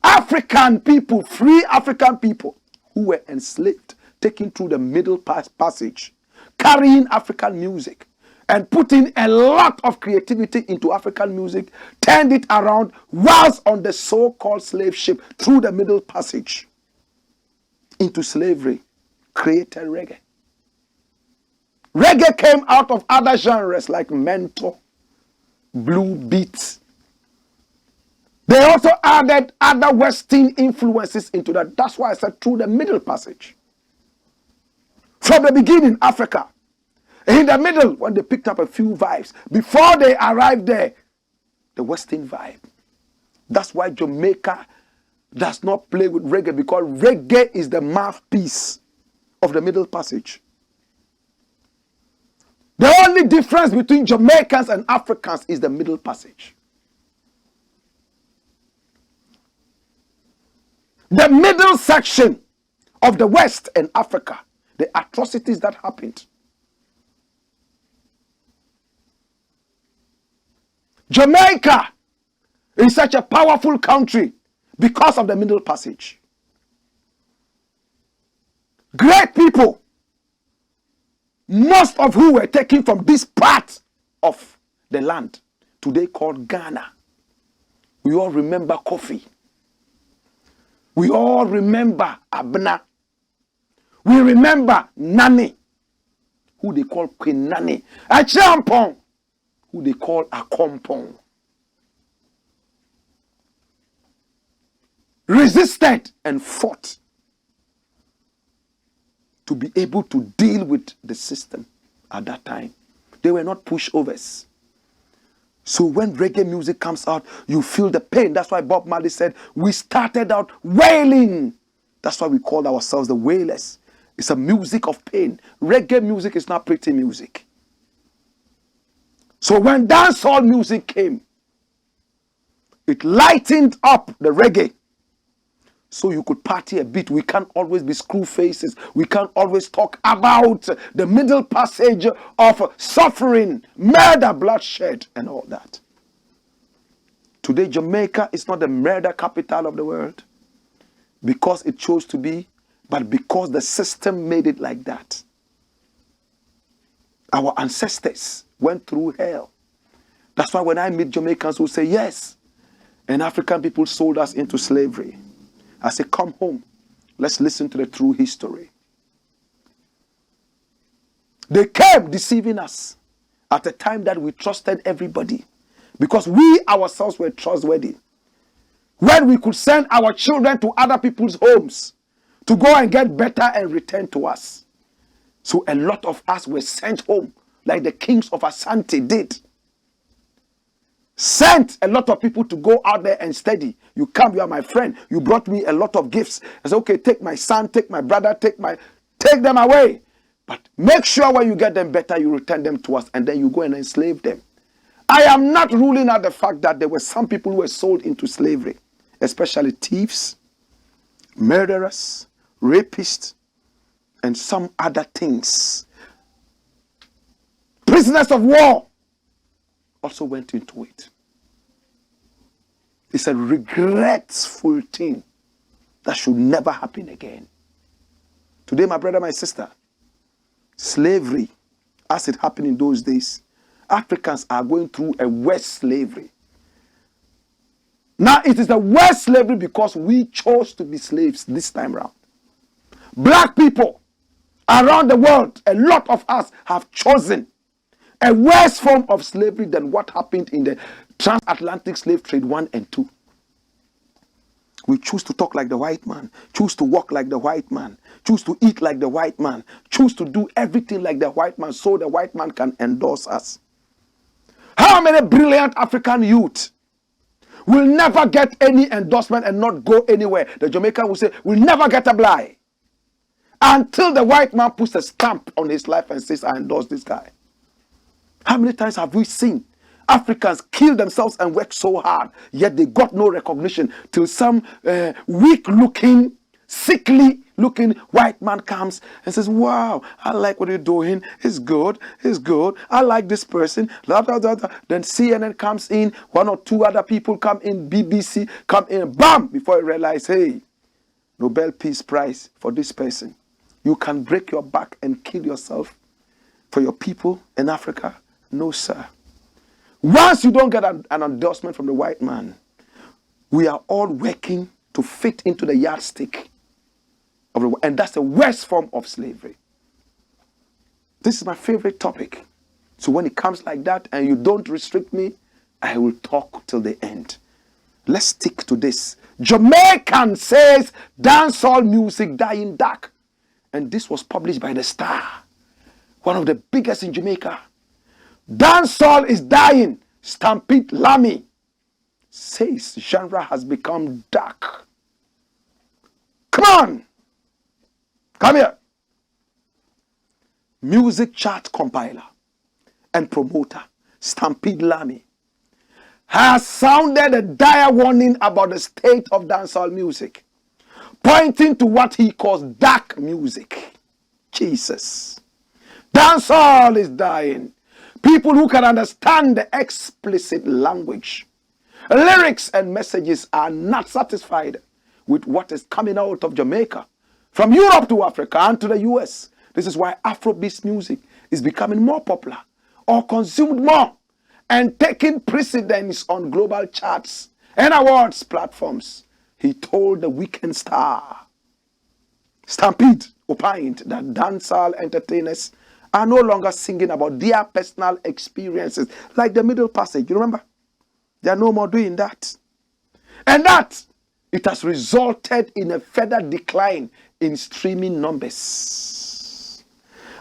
African people, free African people who were enslaved, taken through the Middle Passage, carrying African music and putting a lot of creativity into African music, turned it around whilst on the so-called slave ship through the Middle Passage into slavery, created reggae. Reggae came out of other genres like mento, blue beats. They also added other Western influences into that. That's why I said through the Middle Passage. From the beginning, Africa. In the middle, when they picked up a few vibes, before they arrived there, the Western vibe. That's why Jamaica does not play with reggae, because reggae is the mouthpiece of the Middle Passage. The only difference between Jamaicans and Africans is the Middle Passage. The middle section of the West and Africa, the atrocities that happened. Jamaica is such a powerful country because of the Middle Passage. Great people, most of who were taken from this part of the land, today called Ghana. We all remember Kofi. We all remember Abna. We remember Nani, who they call Quinani, a Champon, who they call a Kompong. Resisted and fought to be able to deal with the system at that time. They were not pushovers. So when reggae music comes out, you feel the pain. That's why Bob Marley said, we started out wailing. That's why we called ourselves the Wailers. It's a music of pain. Reggae music is not pretty music. So when dancehall music came, it lightened up the reggae. So you could party a bit. We can't always be screw faces. We can't always talk about the middle passage of suffering, murder, bloodshed, and all that. Today, Jamaica is not the murder capital of the world because it chose to be, but because the system made it like that. Our ancestors went through hell. That's why when I meet Jamaicans who say, yes, and African people sold us into slavery, I say, come home. Let's listen to the true history. They came deceiving us at a time that we trusted everybody because we ourselves were trustworthy. When we could send our children to other people's homes to go and get better and return to us. So a lot of us were sent home like the kings of Asante did. Sent a lot of people to go out there and study. You come, you are my friend. You brought me a lot of gifts. I said, okay, take my son, take my brother, take them away. But make sure when you get them better, you return them to us, and then you go and enslave them. I am not ruling out the fact that there were some people who were sold into slavery, especially thieves, murderers, rapists, and some other things. Prisoners of war also went into it. It's a regretful thing that should never happen again. Today, my brother, my sister, slavery, as it happened in those days, Africans are going through a worse slavery. Now, it is the worst slavery because we chose to be slaves this time around. Black people around the world, a lot of us have chosen a worse form of slavery than what happened in the transatlantic slave trade 1 and 2. We choose to talk like the white man, choose to walk like the white man, choose to eat like the white man, choose to do everything like the white man so the white man can endorse us. How many brilliant African youth will never get any endorsement and not go anywhere? The Jamaican will say, we'll never get a blight until the white man puts a stamp on his life and says, I endorse this guy. How many times have we seen Africans kill themselves and work so hard, yet they got no recognition till some weak-looking, sickly-looking white man comes and says, wow, I like what you're doing. It's good. It's good. I like this person. Blah, blah, blah, blah. Then CNN comes in. 1 or 2 other people come in. BBC come in. Bam! Before you realize, hey, Nobel Peace Prize for this person. You can break your back and kill yourself for your people in Africa. No, sir. Once you don't get an endorsement from the white man, we are all working to fit into the yardstick of the, and that's the worst form of slavery. This is my favorite topic. So when it comes like that and you don't restrict me, I will talk till the end. Let's stick to this. Jamaican says dancehall music dying dark. And this was published by The Star, one of the biggest in Jamaica. Dancehall is dying. Stampede Lamy says genre has become dark. Come on. Come here. Music chart compiler and promoter Stampede Lamy has sounded a dire warning about the state of dancehall music, pointing to what he calls dark music. Jesus. Dancehall is dying. People who can understand the explicit language, lyrics and messages are not satisfied with what is coming out of Jamaica, from Europe to Africa and to the US. This is why Afrobeat music is becoming more popular or consumed more and taking precedence on global charts and awards platforms. He told the Weekend Star. Stampede opined that dancehall entertainers are no longer singing about their personal experiences, like the middle passage. You remember? They are no more doing that. And that, it has resulted in a further decline in streaming numbers.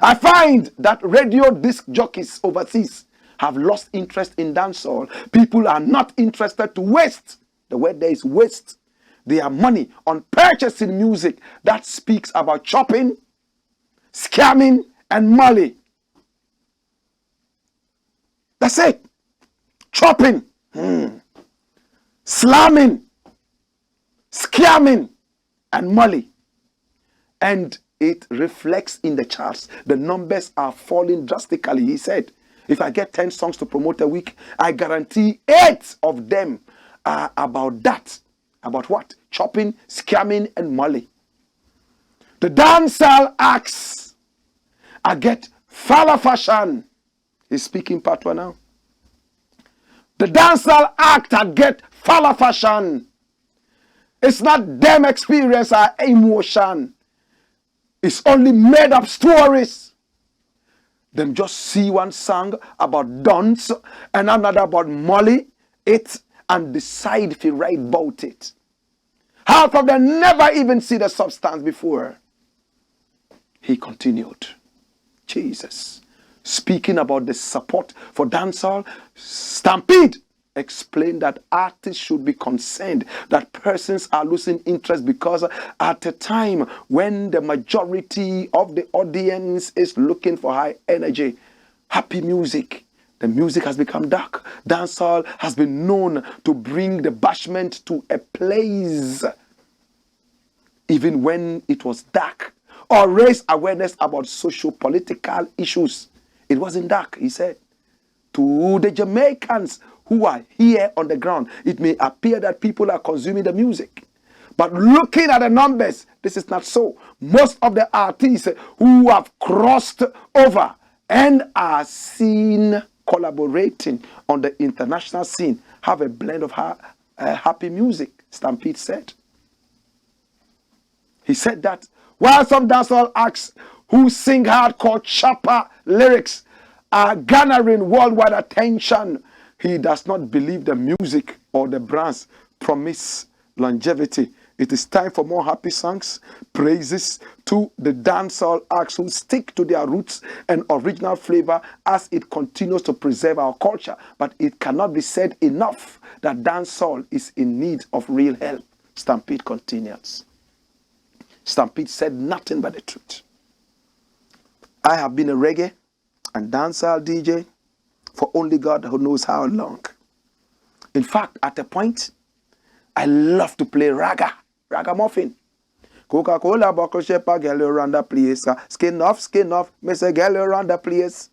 I find that radio disc jockeys overseas have lost interest in dancehall. People are not interested to waste. The word there is waste their money on purchasing music that speaks about chopping, scamming, and molly. That's it. Chopping, slamming, scamming, and molly. And it reflects in the charts. The numbers are falling drastically. He said, if I get 10 songs to promote a week, I guarantee 8 of them are about that. About what? Chopping, scamming, and molly. The dancehall acts I get fala fashion. He's speaking patois now. The dancehall act I get fala fashion. It's not them experience or emotion. It's only made up stories. Them just see one song about dance and another about molly, it, and decide if you write about it. Half of them never even see the substance before. He continued. Jesus. Speaking about the support for dancehall, Stampede explained that artists should be concerned that persons are losing interest because at a time when the majority of the audience is looking for high energy, happy music, the music has become dark. Dancehall has been known to bring the bashment to a place even when it was dark, or raise awareness about socio-political issues. It wasn't dark, he said. To the Jamaicans who are here on the ground, it may appear that people are consuming the music. But looking at the numbers, this is not so. Most of the artists who have crossed over and are seen collaborating on the international scene have a blend of happy music, Stampede said. He said that while some dancehall acts who sing hardcore chopper lyrics are garnering worldwide attention, he does not believe the music or the brands promise longevity. It is time for more happy songs, praises to the dancehall acts who stick to their roots and original flavor as it continues to preserve our culture. But it cannot be said enough that dancehall is in need of real help. Stampede continues. Stampede said nothing but the truth. I have been a reggae and dancehall DJ for only God who knows how long. In fact, at a point, I love to play ragamuffin. Coca-Cola, buckle shaper, girl around the place. Skin off, miss a girl around the place.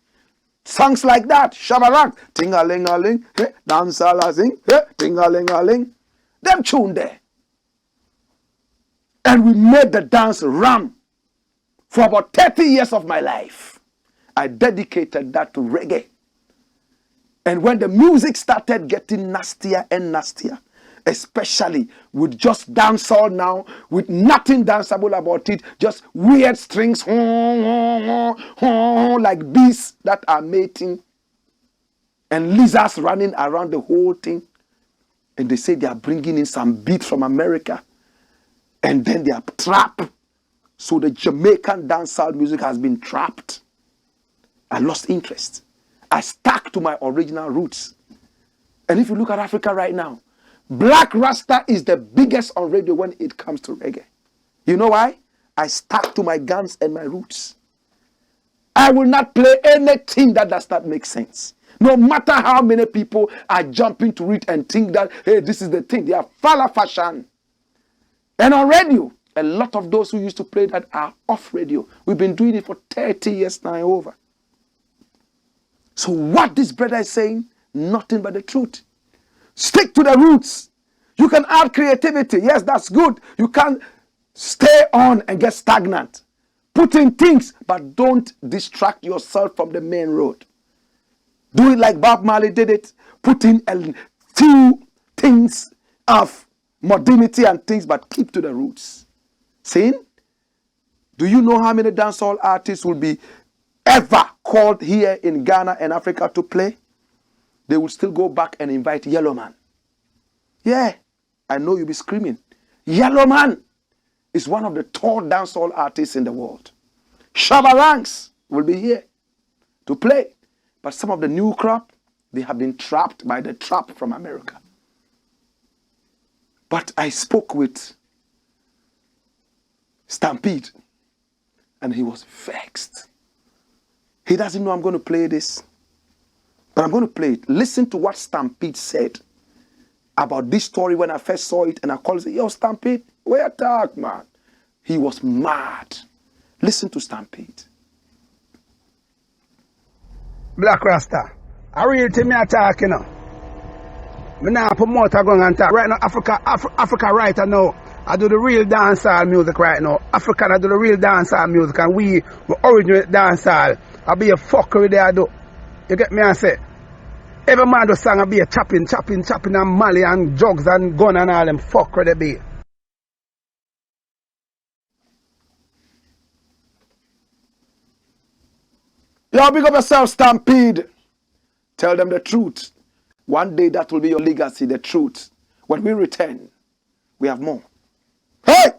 Songs like that, shabarang, ting-a-ling-a-ling, dancehall sing, ting-a-ling-a-ling. Them tune there. And we made the dance run for about 30 years of my life. I dedicated that to reggae. And when the music started getting nastier and nastier, especially with just dancehall now, with nothing danceable about it, just weird strings, like bees that are mating, and lizards running around the whole thing. And they say they are bringing in some beat from America. And then they are trapped. So the Jamaican dancehall music has been trapped. I lost interest. I stuck to my original roots. And if you look at Africa right now, Blakk RASTA is the biggest on radio when it comes to reggae. You know why? I stuck to my guns and my roots. I will not play anything that does not make sense. No matter how many people are jumping to it and think that, hey, this is the thing. They are fala fashion. And on radio, a lot of those who used to play that are off radio. We've been doing it for 30 years now over. So what this brother is saying, nothing but the truth. Stick to the roots. You can add creativity. Yes, that's good. You can't stay on and get stagnant. Put in things, but don't distract yourself from the main road. Do it like Bob Marley did it. Put in a few things of modernity and things, but keep to the roots. Saying, do you know how many dancehall artists will be ever called here in Ghana and Africa to play, they will still go back and invite Yellow Man. Yeah, I know you'll be screaming. Yellow Man is one of the tall dancehall artists in the world. Shabba Ranks will be here to play. But some of the new crop, they have been trapped by the trap from America. But I spoke with Stampede, and he was vexed. He doesn't know I'm going to play this, but I'm going to play it. Listen to what Stampede said about this story when I first saw it, and I called and said, yo, Stampede, where you talk, man? He was mad. Listen to Stampede. Blakk Rasta. I real to me attack, you know. Me now promote a gun and talk. Right now, Africa right now. I do the real dancehall music right now. Africa, I do the real dancehall music, and we originate dancehall. I be a fucker with that I do. You get me? I say, every man do song I be a chopping and mally and jugs and gun and all them fucker they be. Yo, big up yourself, Stampede. Tell them the truth. One day that will be your legacy, the truth. When we return, we have more. Hey!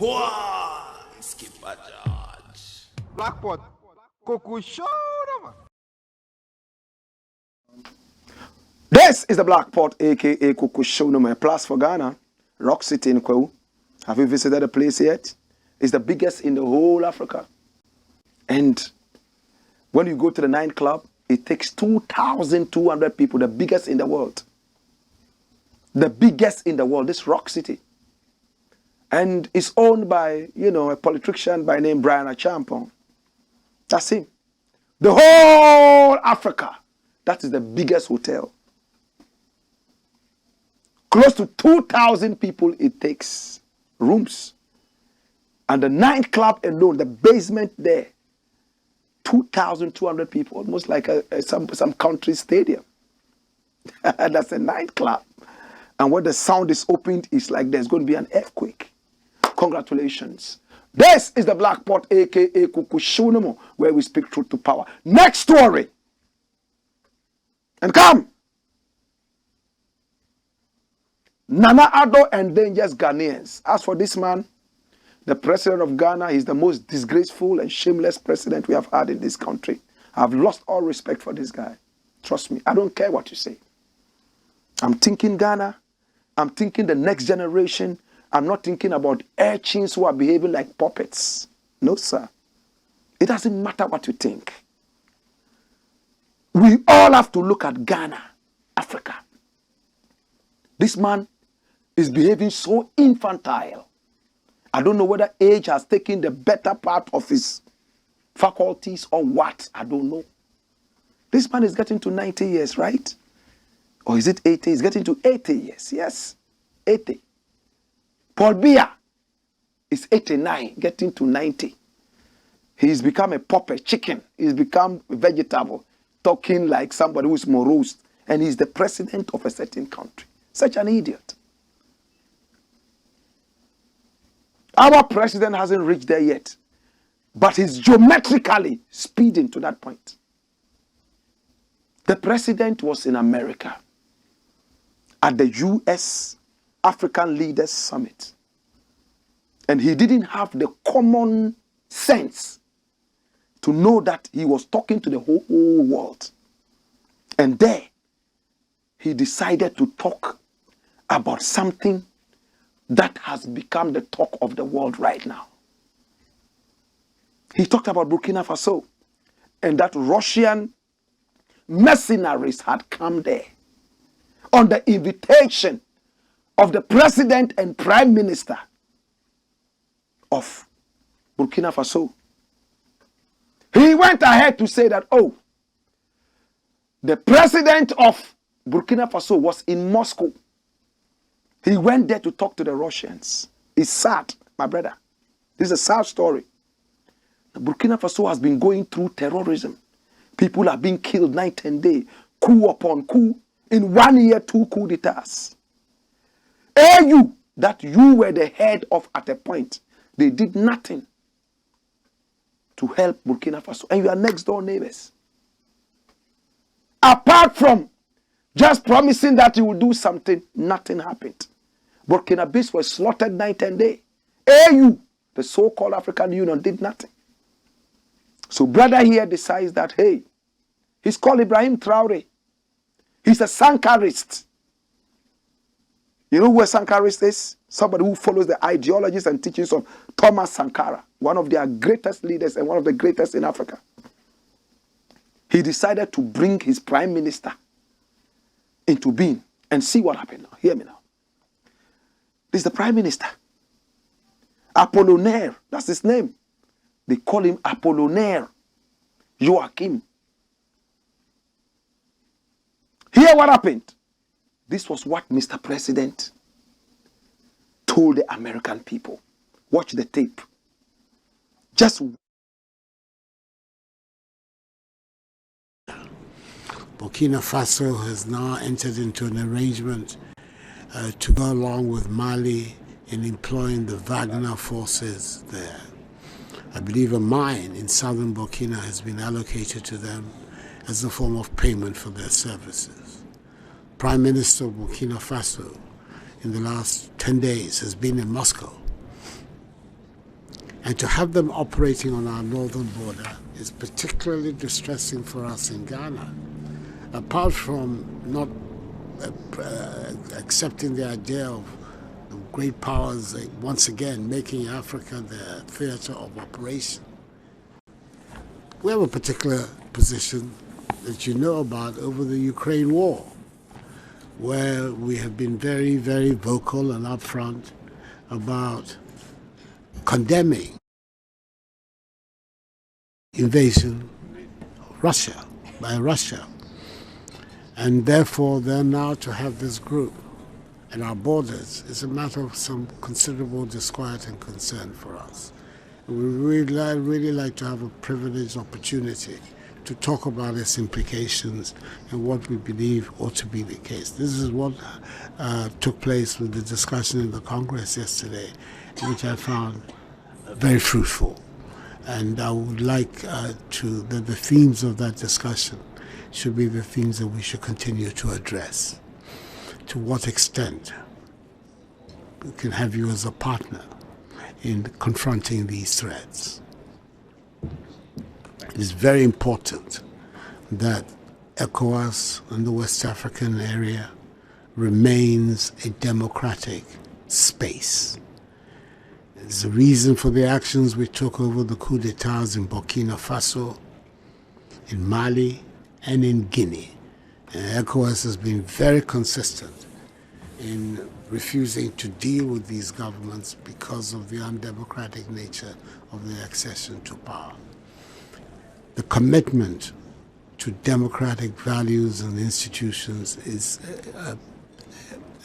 Well, Skipper George. Blackpot. Coco show them. this is the Black Pot, aka Kuku Show, no plus for Ghana, Rock City in Kwewu. Have you visited the place yet? It's the biggest in the whole Africa. And when you go to the nightclub, it takes 2,200 people, the biggest in the world. The biggest in the world, this Rock City. And it's owned by, a politician by name Brian Achampong. That's him. The whole Africa, that is the biggest hotel. Close to 2,000 people it takes, rooms. And the nightclub alone, the basement there, 2,200 people, almost like some country stadium. That's a nightclub. And when the sound is opened, it's like there's going to be an earthquake. Congratulations. This is the Black Pot, aka Kukushunamo, where we speak truth to power. Next story. And come. Nana Addo Endangers Ghanaians. As for this man, the president of Ghana, he's the most disgraceful and shameless president we have had in this country. I've lost all respect for this guy. Trust me, I don't care what you say. I'm thinking Ghana. I'm thinking the next generation. I'm not thinking about urchins who are behaving like puppets. No, sir. It doesn't matter what you think. We all have to look at Ghana, Africa. This man is behaving so infantile. I don't know whether age has taken the better part of his faculties or what. I don't know. This man is getting to 90 years, right? Or is it 80? He's getting to 80 years. Yes, 80. Paul Biya is 89, getting to 90. He's become a puppet, chicken. He's become a vegetable, talking like somebody who's morose. And he's the president of a certain country. Such an idiot. Our president hasn't reached there yet. But he's geometrically speeding to that point. The president was in America at the U.S. African Leaders Summit. And he didn't have the common sense to know that he was talking to the whole world. And there, he decided to talk about something that has become the talk of the world right now. He talked about Burkina Faso and that Russian mercenaries had come there on the invitation of the president and prime minister of Burkina Faso. He went ahead to say that, oh, the president of Burkina Faso was in Moscow. He went there to talk to the Russians. It's sad, my brother. This is a sad story. Burkina Faso has been going through terrorism. People are being killed night and day, coup upon coup. In 1 year, 2 coup d'etats. AU, that you were the head of at a point, they did nothing to help Burkina Faso. And you are next door neighbors. Apart from just promising that you will do something, nothing happened. Burkinabés were slaughtered night and day. AU, the so-called African Union, did nothing. So brother here decides that, hey, he's called Ibrahim Traore. He's a Sankarist. You know who a Sankarist is? Somebody who follows the ideologies and teachings of Thomas Sankara, one of their greatest leaders and one of the greatest in Africa. He decided to bring his prime minister into being and see what happened now. Hear me now. This is the prime minister. Apollinaire, that's his name. They call him Apollinaire Joachim. Hear what happened. This was what Mr. President told the American people. Watch the tape. Just Burkina Faso has now entered into an arrangement to go along with Mali in employing the Wagner forces there. I believe a mine in southern Burkina has been allocated to them as a form of payment for their services. Prime Minister of Burkina Faso in the last 10 days has been in Moscow. And to have them operating on our northern border is particularly distressing for us in Ghana. Apart from not accepting the idea of great powers once again making Africa their theater of operation, we have a particular position that you know about over the Ukraine war, where we have been very, very vocal and upfront about condemning invasion of Russia by Russia. And therefore, they're now to have this group at our borders is a matter of some considerable disquiet and concern for us. We really like to have a privileged opportunity to talk about its implications and what we believe ought to be the case. This is what took place with the discussion in the Congress yesterday, which I found very fruitful. And I would like that the themes of that discussion should be the themes that we should continue to address. To what extent we can have you as a partner in confronting these threats. It is very important that ECOWAS and the West African area remains a democratic space. There's a reason for the actions we took over the coup d'etats in Burkina Faso, in Mali, and in Guinea. And ECOWAS has been very consistent in refusing to deal with these governments because of the undemocratic nature of their accession to power. The commitment to democratic values and institutions is a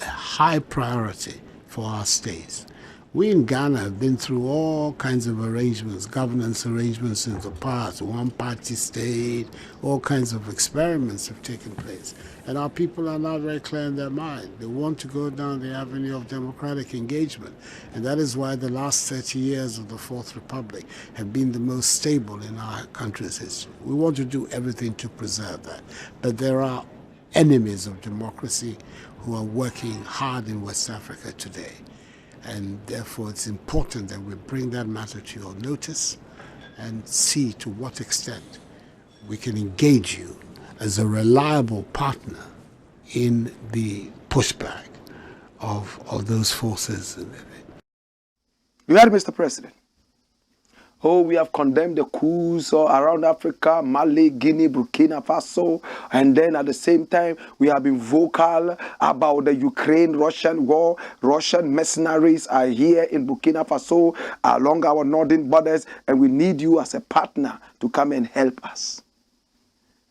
high priority for our states. We in Ghana have been through all kinds of arrangements, governance arrangements in the past, one-party state, all kinds of experiments have taken place. And our people are now very clear in their mind. They want to go down the avenue of democratic engagement. And that is why the last 30 years of the Fourth Republic have been the most stable in our country's history. We want to do everything to preserve that. But there are enemies of democracy who are working hard in West Africa today. And therefore, it's important that we bring that matter to your notice and see to what extent we can engage you as a reliable partner in the pushback of those forces. You heard, Mr. President? Oh, we have condemned the coups around Africa, Mali, Guinea, Burkina Faso, and then at the same time, we have been vocal about the Ukraine-Russian war. Russian mercenaries are here in Burkina Faso along our northern borders, and we need you as a partner to come and help us.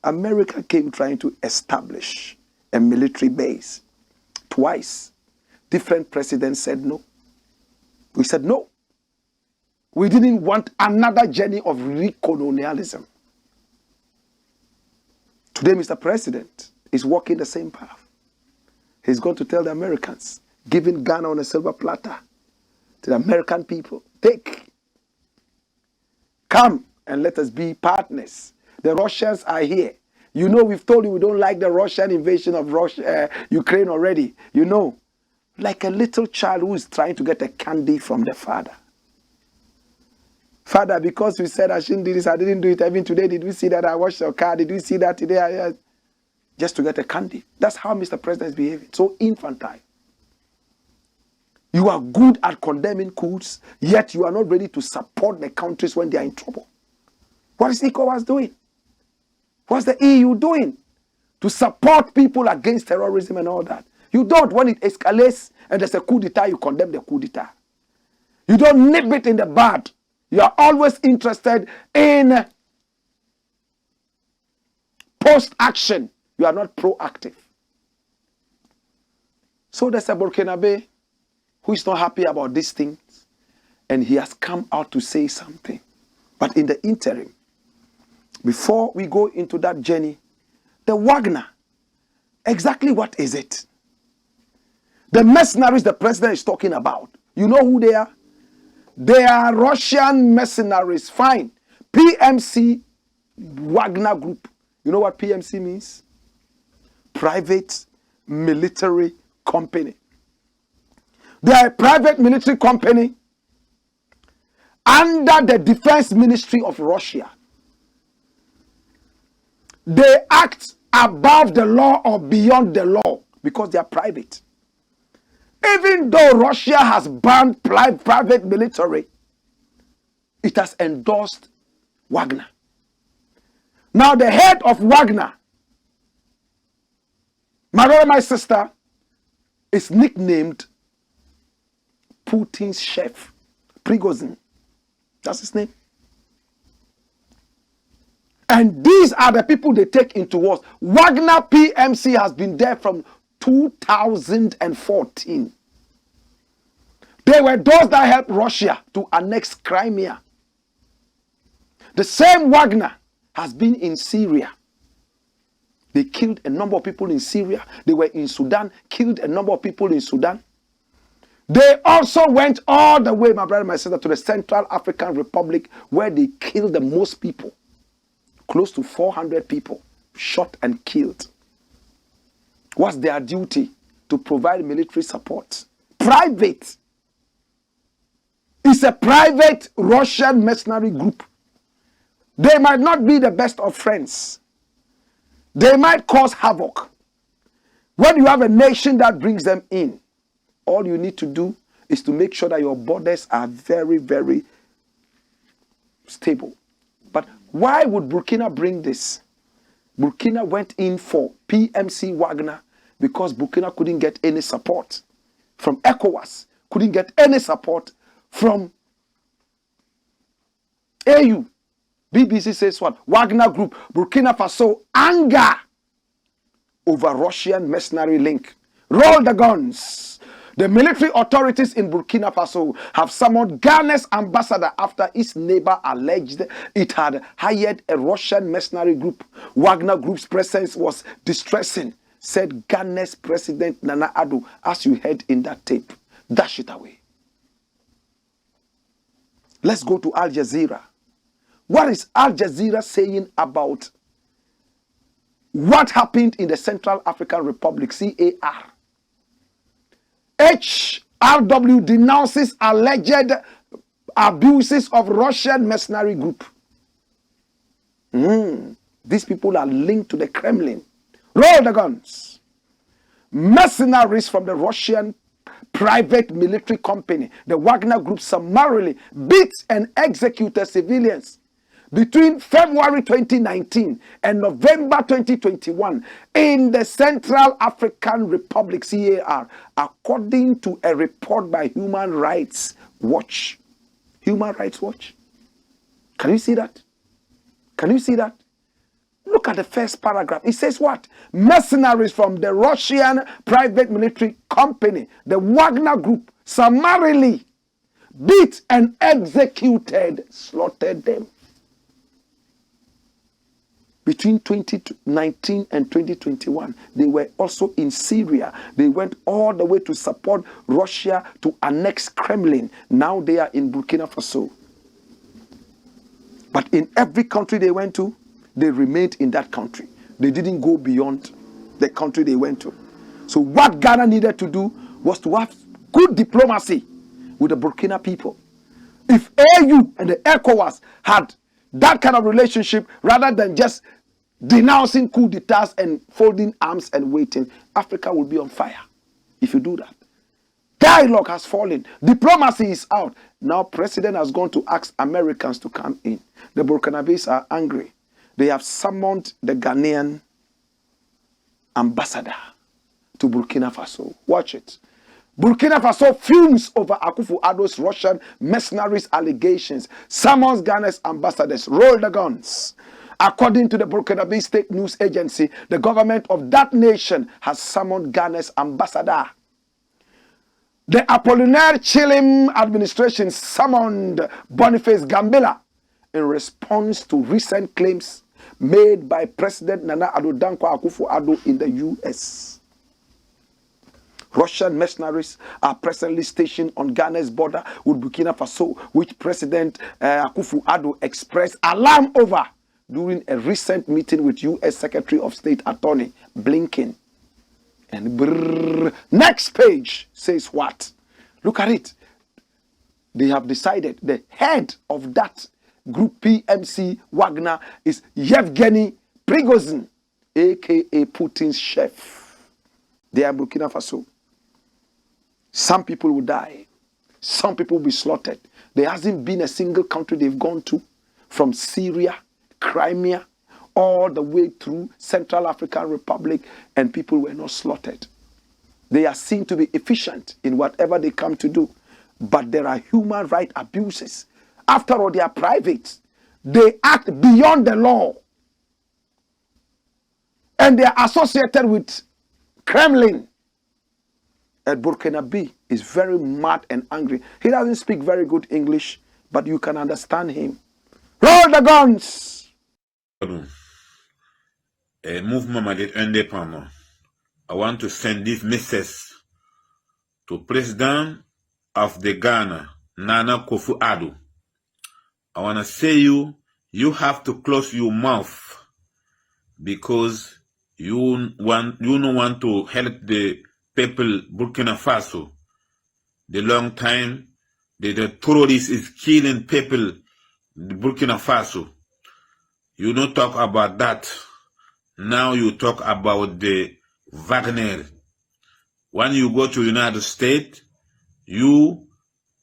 America came trying to establish a military base. Twice, different presidents said no. We said no. We didn't want another journey of recolonialism. Today, Mr. President is walking the same path. He's going to tell the Americans, giving Ghana on a silver platter to the American people, take, come and let us be partners. The Russians are here. You know, we've told you we don't like the Russian invasion of Ukraine already. You know, like a little child who is trying to get a candy from the father. Father, because you said I shouldn't do this, I didn't do it. Even today, did we see that I washed your car? Did we see that today? Just to get a candy. That's how Mr. President is behaving. So infantile. You are good at condemning coups, yet you are not ready to support the countries when they are in trouble. What is ECOWAS doing? What's the EU doing to support people against terrorism and all that? You don't. When it escalates and there's a coup d'etat, you condemn the coup d'etat. You don't nip it in the bud. You are always interested in post-action. You are not proactive. So there's a Burkinabe who is not happy about these things, and he has come out to say something. But in the interim, before we go into that journey, the Wagner, exactly what is it? The mercenaries the president is talking about, you know who they are? They are Russian mercenaries. Fine. PMC Wagner Group. You know what PMC means? Private Military Company. They are a private military company under the Defense Ministry of Russia. They act above the law or beyond the law because they are private. Even though Russia has banned private military, it has endorsed Wagner. Now the head of Wagner, my brother, my sister, is nicknamed Putin's chef, Prigozhin. That's his name. And these are the people they take into wars. Wagner PMC has been there from 2014. They were those that helped Russia to annex Crimea. The same Wagner has been in Syria. They killed a number of people in Syria. They were in Sudan, killed a number of people in Sudan. They also went all the way, my brother and my sister, to the Central African Republic, where they killed the most people. Close to 400 people shot and killed. What's their duty? To provide military support. Private. It's a private Russian mercenary group. They might not be the best of friends. They might cause havoc. When you have a nation that brings them in, all you need to do is to make sure that your borders are very, very stable. But why would Burkina bring this? Burkina went in for PMC Wagner because Burkina couldn't get any support from ECOWAS, couldn't get any support from AU. BBC says what? Wagner Group, Burkina Faso, anger over Russian mercenary link. Roll the guns. The military authorities in Burkina Faso have summoned Ghana's ambassador after its neighbor alleged it had hired a Russian mercenary group. Wagner Group's presence was distressing, said Ghana's President Nana Addo, as you heard in that tape. Dash it away. Let's go to Al Jazeera. What is Al Jazeera saying about what happened in the Central African Republic, CAR? HRW denounces alleged abuses of Russian mercenary group. These people are linked to the Kremlin. Roll the guns. Mercenaries from the Russian private military company, the Wagner Group, summarily beat and executed civilians between February 2019 and November 2021 in the Central African Republic, CAR, according to a report by Human Rights Watch. Human Rights Watch. Can you see that? Can you see that? Look at the first paragraph. It says what? Mercenaries from the Russian private military company, the Wagner Group, summarily beat and executed, slaughtered them. Between 2019 and 2021, they were also in Syria. They went all the way to support Russia to annex Kremlin. Now they are in Burkina Faso. But in every country they went to, they remained in that country. They didn't go beyond the country they went to. So what Ghana needed to do was to have good diplomacy with the Burkina people. If AU and the ECOWAS had that kind of relationship, rather than just denouncing coup d'etats and folding arms and waiting, Africa will be on fire if you do that. Dialogue has fallen. Diplomacy is out. Now President has gone to ask Americans to come in. The Burkinabés are angry. They have summoned the Ghanaian ambassador to Burkina Faso. Watch it. Burkina Faso fumes over Akufo-Addo's Russian mercenaries allegations. Summons Ghana's ambassadors. Roll the guns. According to the Burkinabe State News Agency, the government of that nation has summoned Ghana's ambassador. The Apollinaire Chilim administration summoned Boniface Gambela in response to recent claims made by President Nana Addo Akufo-Addo in the U.S. Russian mercenaries are presently stationed on Ghana's border with Burkina Faso, which President Akufo-Addo expressed alarm over during a recent meeting with U.S. Secretary of State Attorney Blinken. And next page says what? Look at it. They have decided the head of that group PMC Wagner is Yevgeny Prigozhin, aka Putin's chef. They are Burkina Faso. Some people will die. Some people will be slaughtered. There hasn't been a single country they've gone to, from Syria, Crimea, all the way through Central African Republic, and people were not slaughtered. They are seen to be efficient in whatever they come to do, but there are human rights abuses. After all, they are private. They act beyond the law, and they are associated with Kremlin. And Burkinabe is very mad and angry. He doesn't speak very good English, but you can understand him. Roll the guns! Mouvement indépendant. I want to send this message to President of the Ghana, Nana Akufo-Addo. I want to say you have to close your mouth because you don't want to help the people Burkina Faso. The long time the terrorists is killing people Burkina Faso. You don't talk about that. Now you talk about the Wagner. When you go to United States, you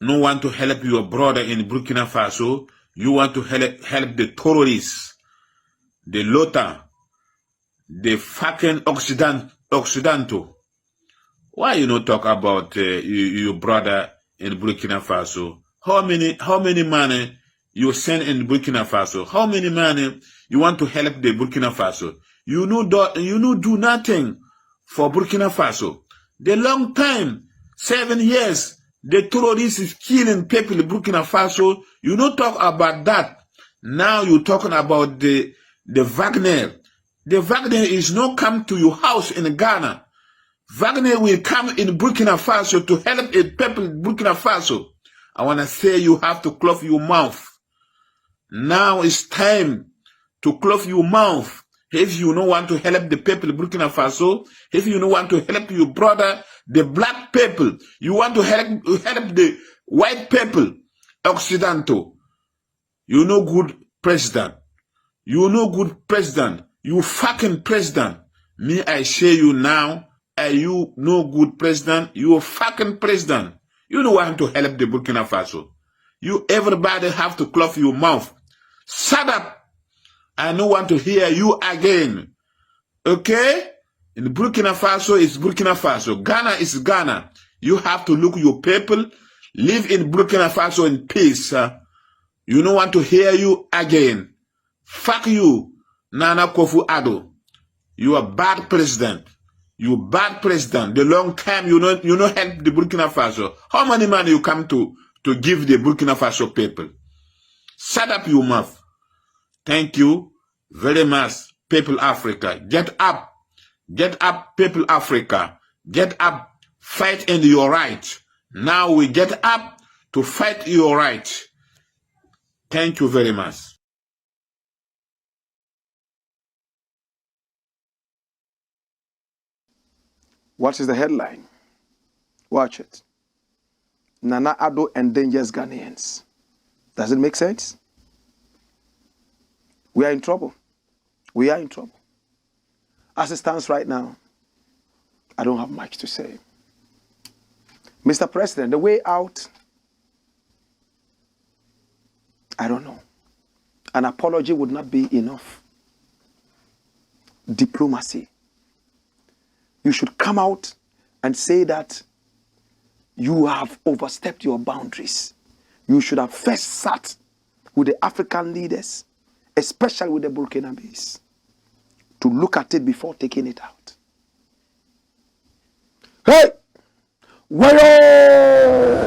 don't want to help your brother in Burkina Faso. You want to help the terrorists, the Lota, the fucking Occidental. Why you not talk about your brother in Burkina Faso? How many money you send in Burkina Faso? How many money you want to help the Burkina Faso? You know do nothing for Burkina Faso. The long time, 7 years, the terrorists is killing people in Burkina Faso. You don't talk about that. Now you're talking about the Wagner. The Wagner is not come to your house in Ghana. Wagner will come in Burkina Faso to help the people in Burkina Faso. I want to say you have to close your mouth. Now it's time to close your mouth. If you don't want to help the people in Burkina Faso, if you don't want to help your brother, the black people, you want to help the white people, Occidental. You no good president. You no good president. You fucking president. Me, I say you now, You no good president. You a fucking president. You don't want to help the Burkina Faso. You everybody have to close your mouth. Shut up. I don't want to hear you again. Okay? In Burkina Faso is Burkina Faso. Ghana is Ghana. You have to look your people. Live in Burkina Faso in peace. You don't want to hear you again. Fuck you, Nana Akufo-Addo. You are bad president. You bad president. The long time you don't help the Burkina Faso. How many money you come to give the Burkina Faso people? Shut up your mouth. Thank you very much, people Africa. Get up. Get up, people Africa. Get up. Fight in your right. Now we get up to fight your right. Thank you very much. What is the headline? Watch it. Nana Addo Endangers Ghanaians. Does it make sense? We are in trouble. We are in trouble. As it stands right now, I don't have much to say. Mr. President, the way out, I don't know. An apology would not be enough. Diplomacy. You should come out and say that you have overstepped your boundaries. You should have first sat with the African leaders, especially with the Burkinabes, to look at it before taking it out. Hey! Wayo!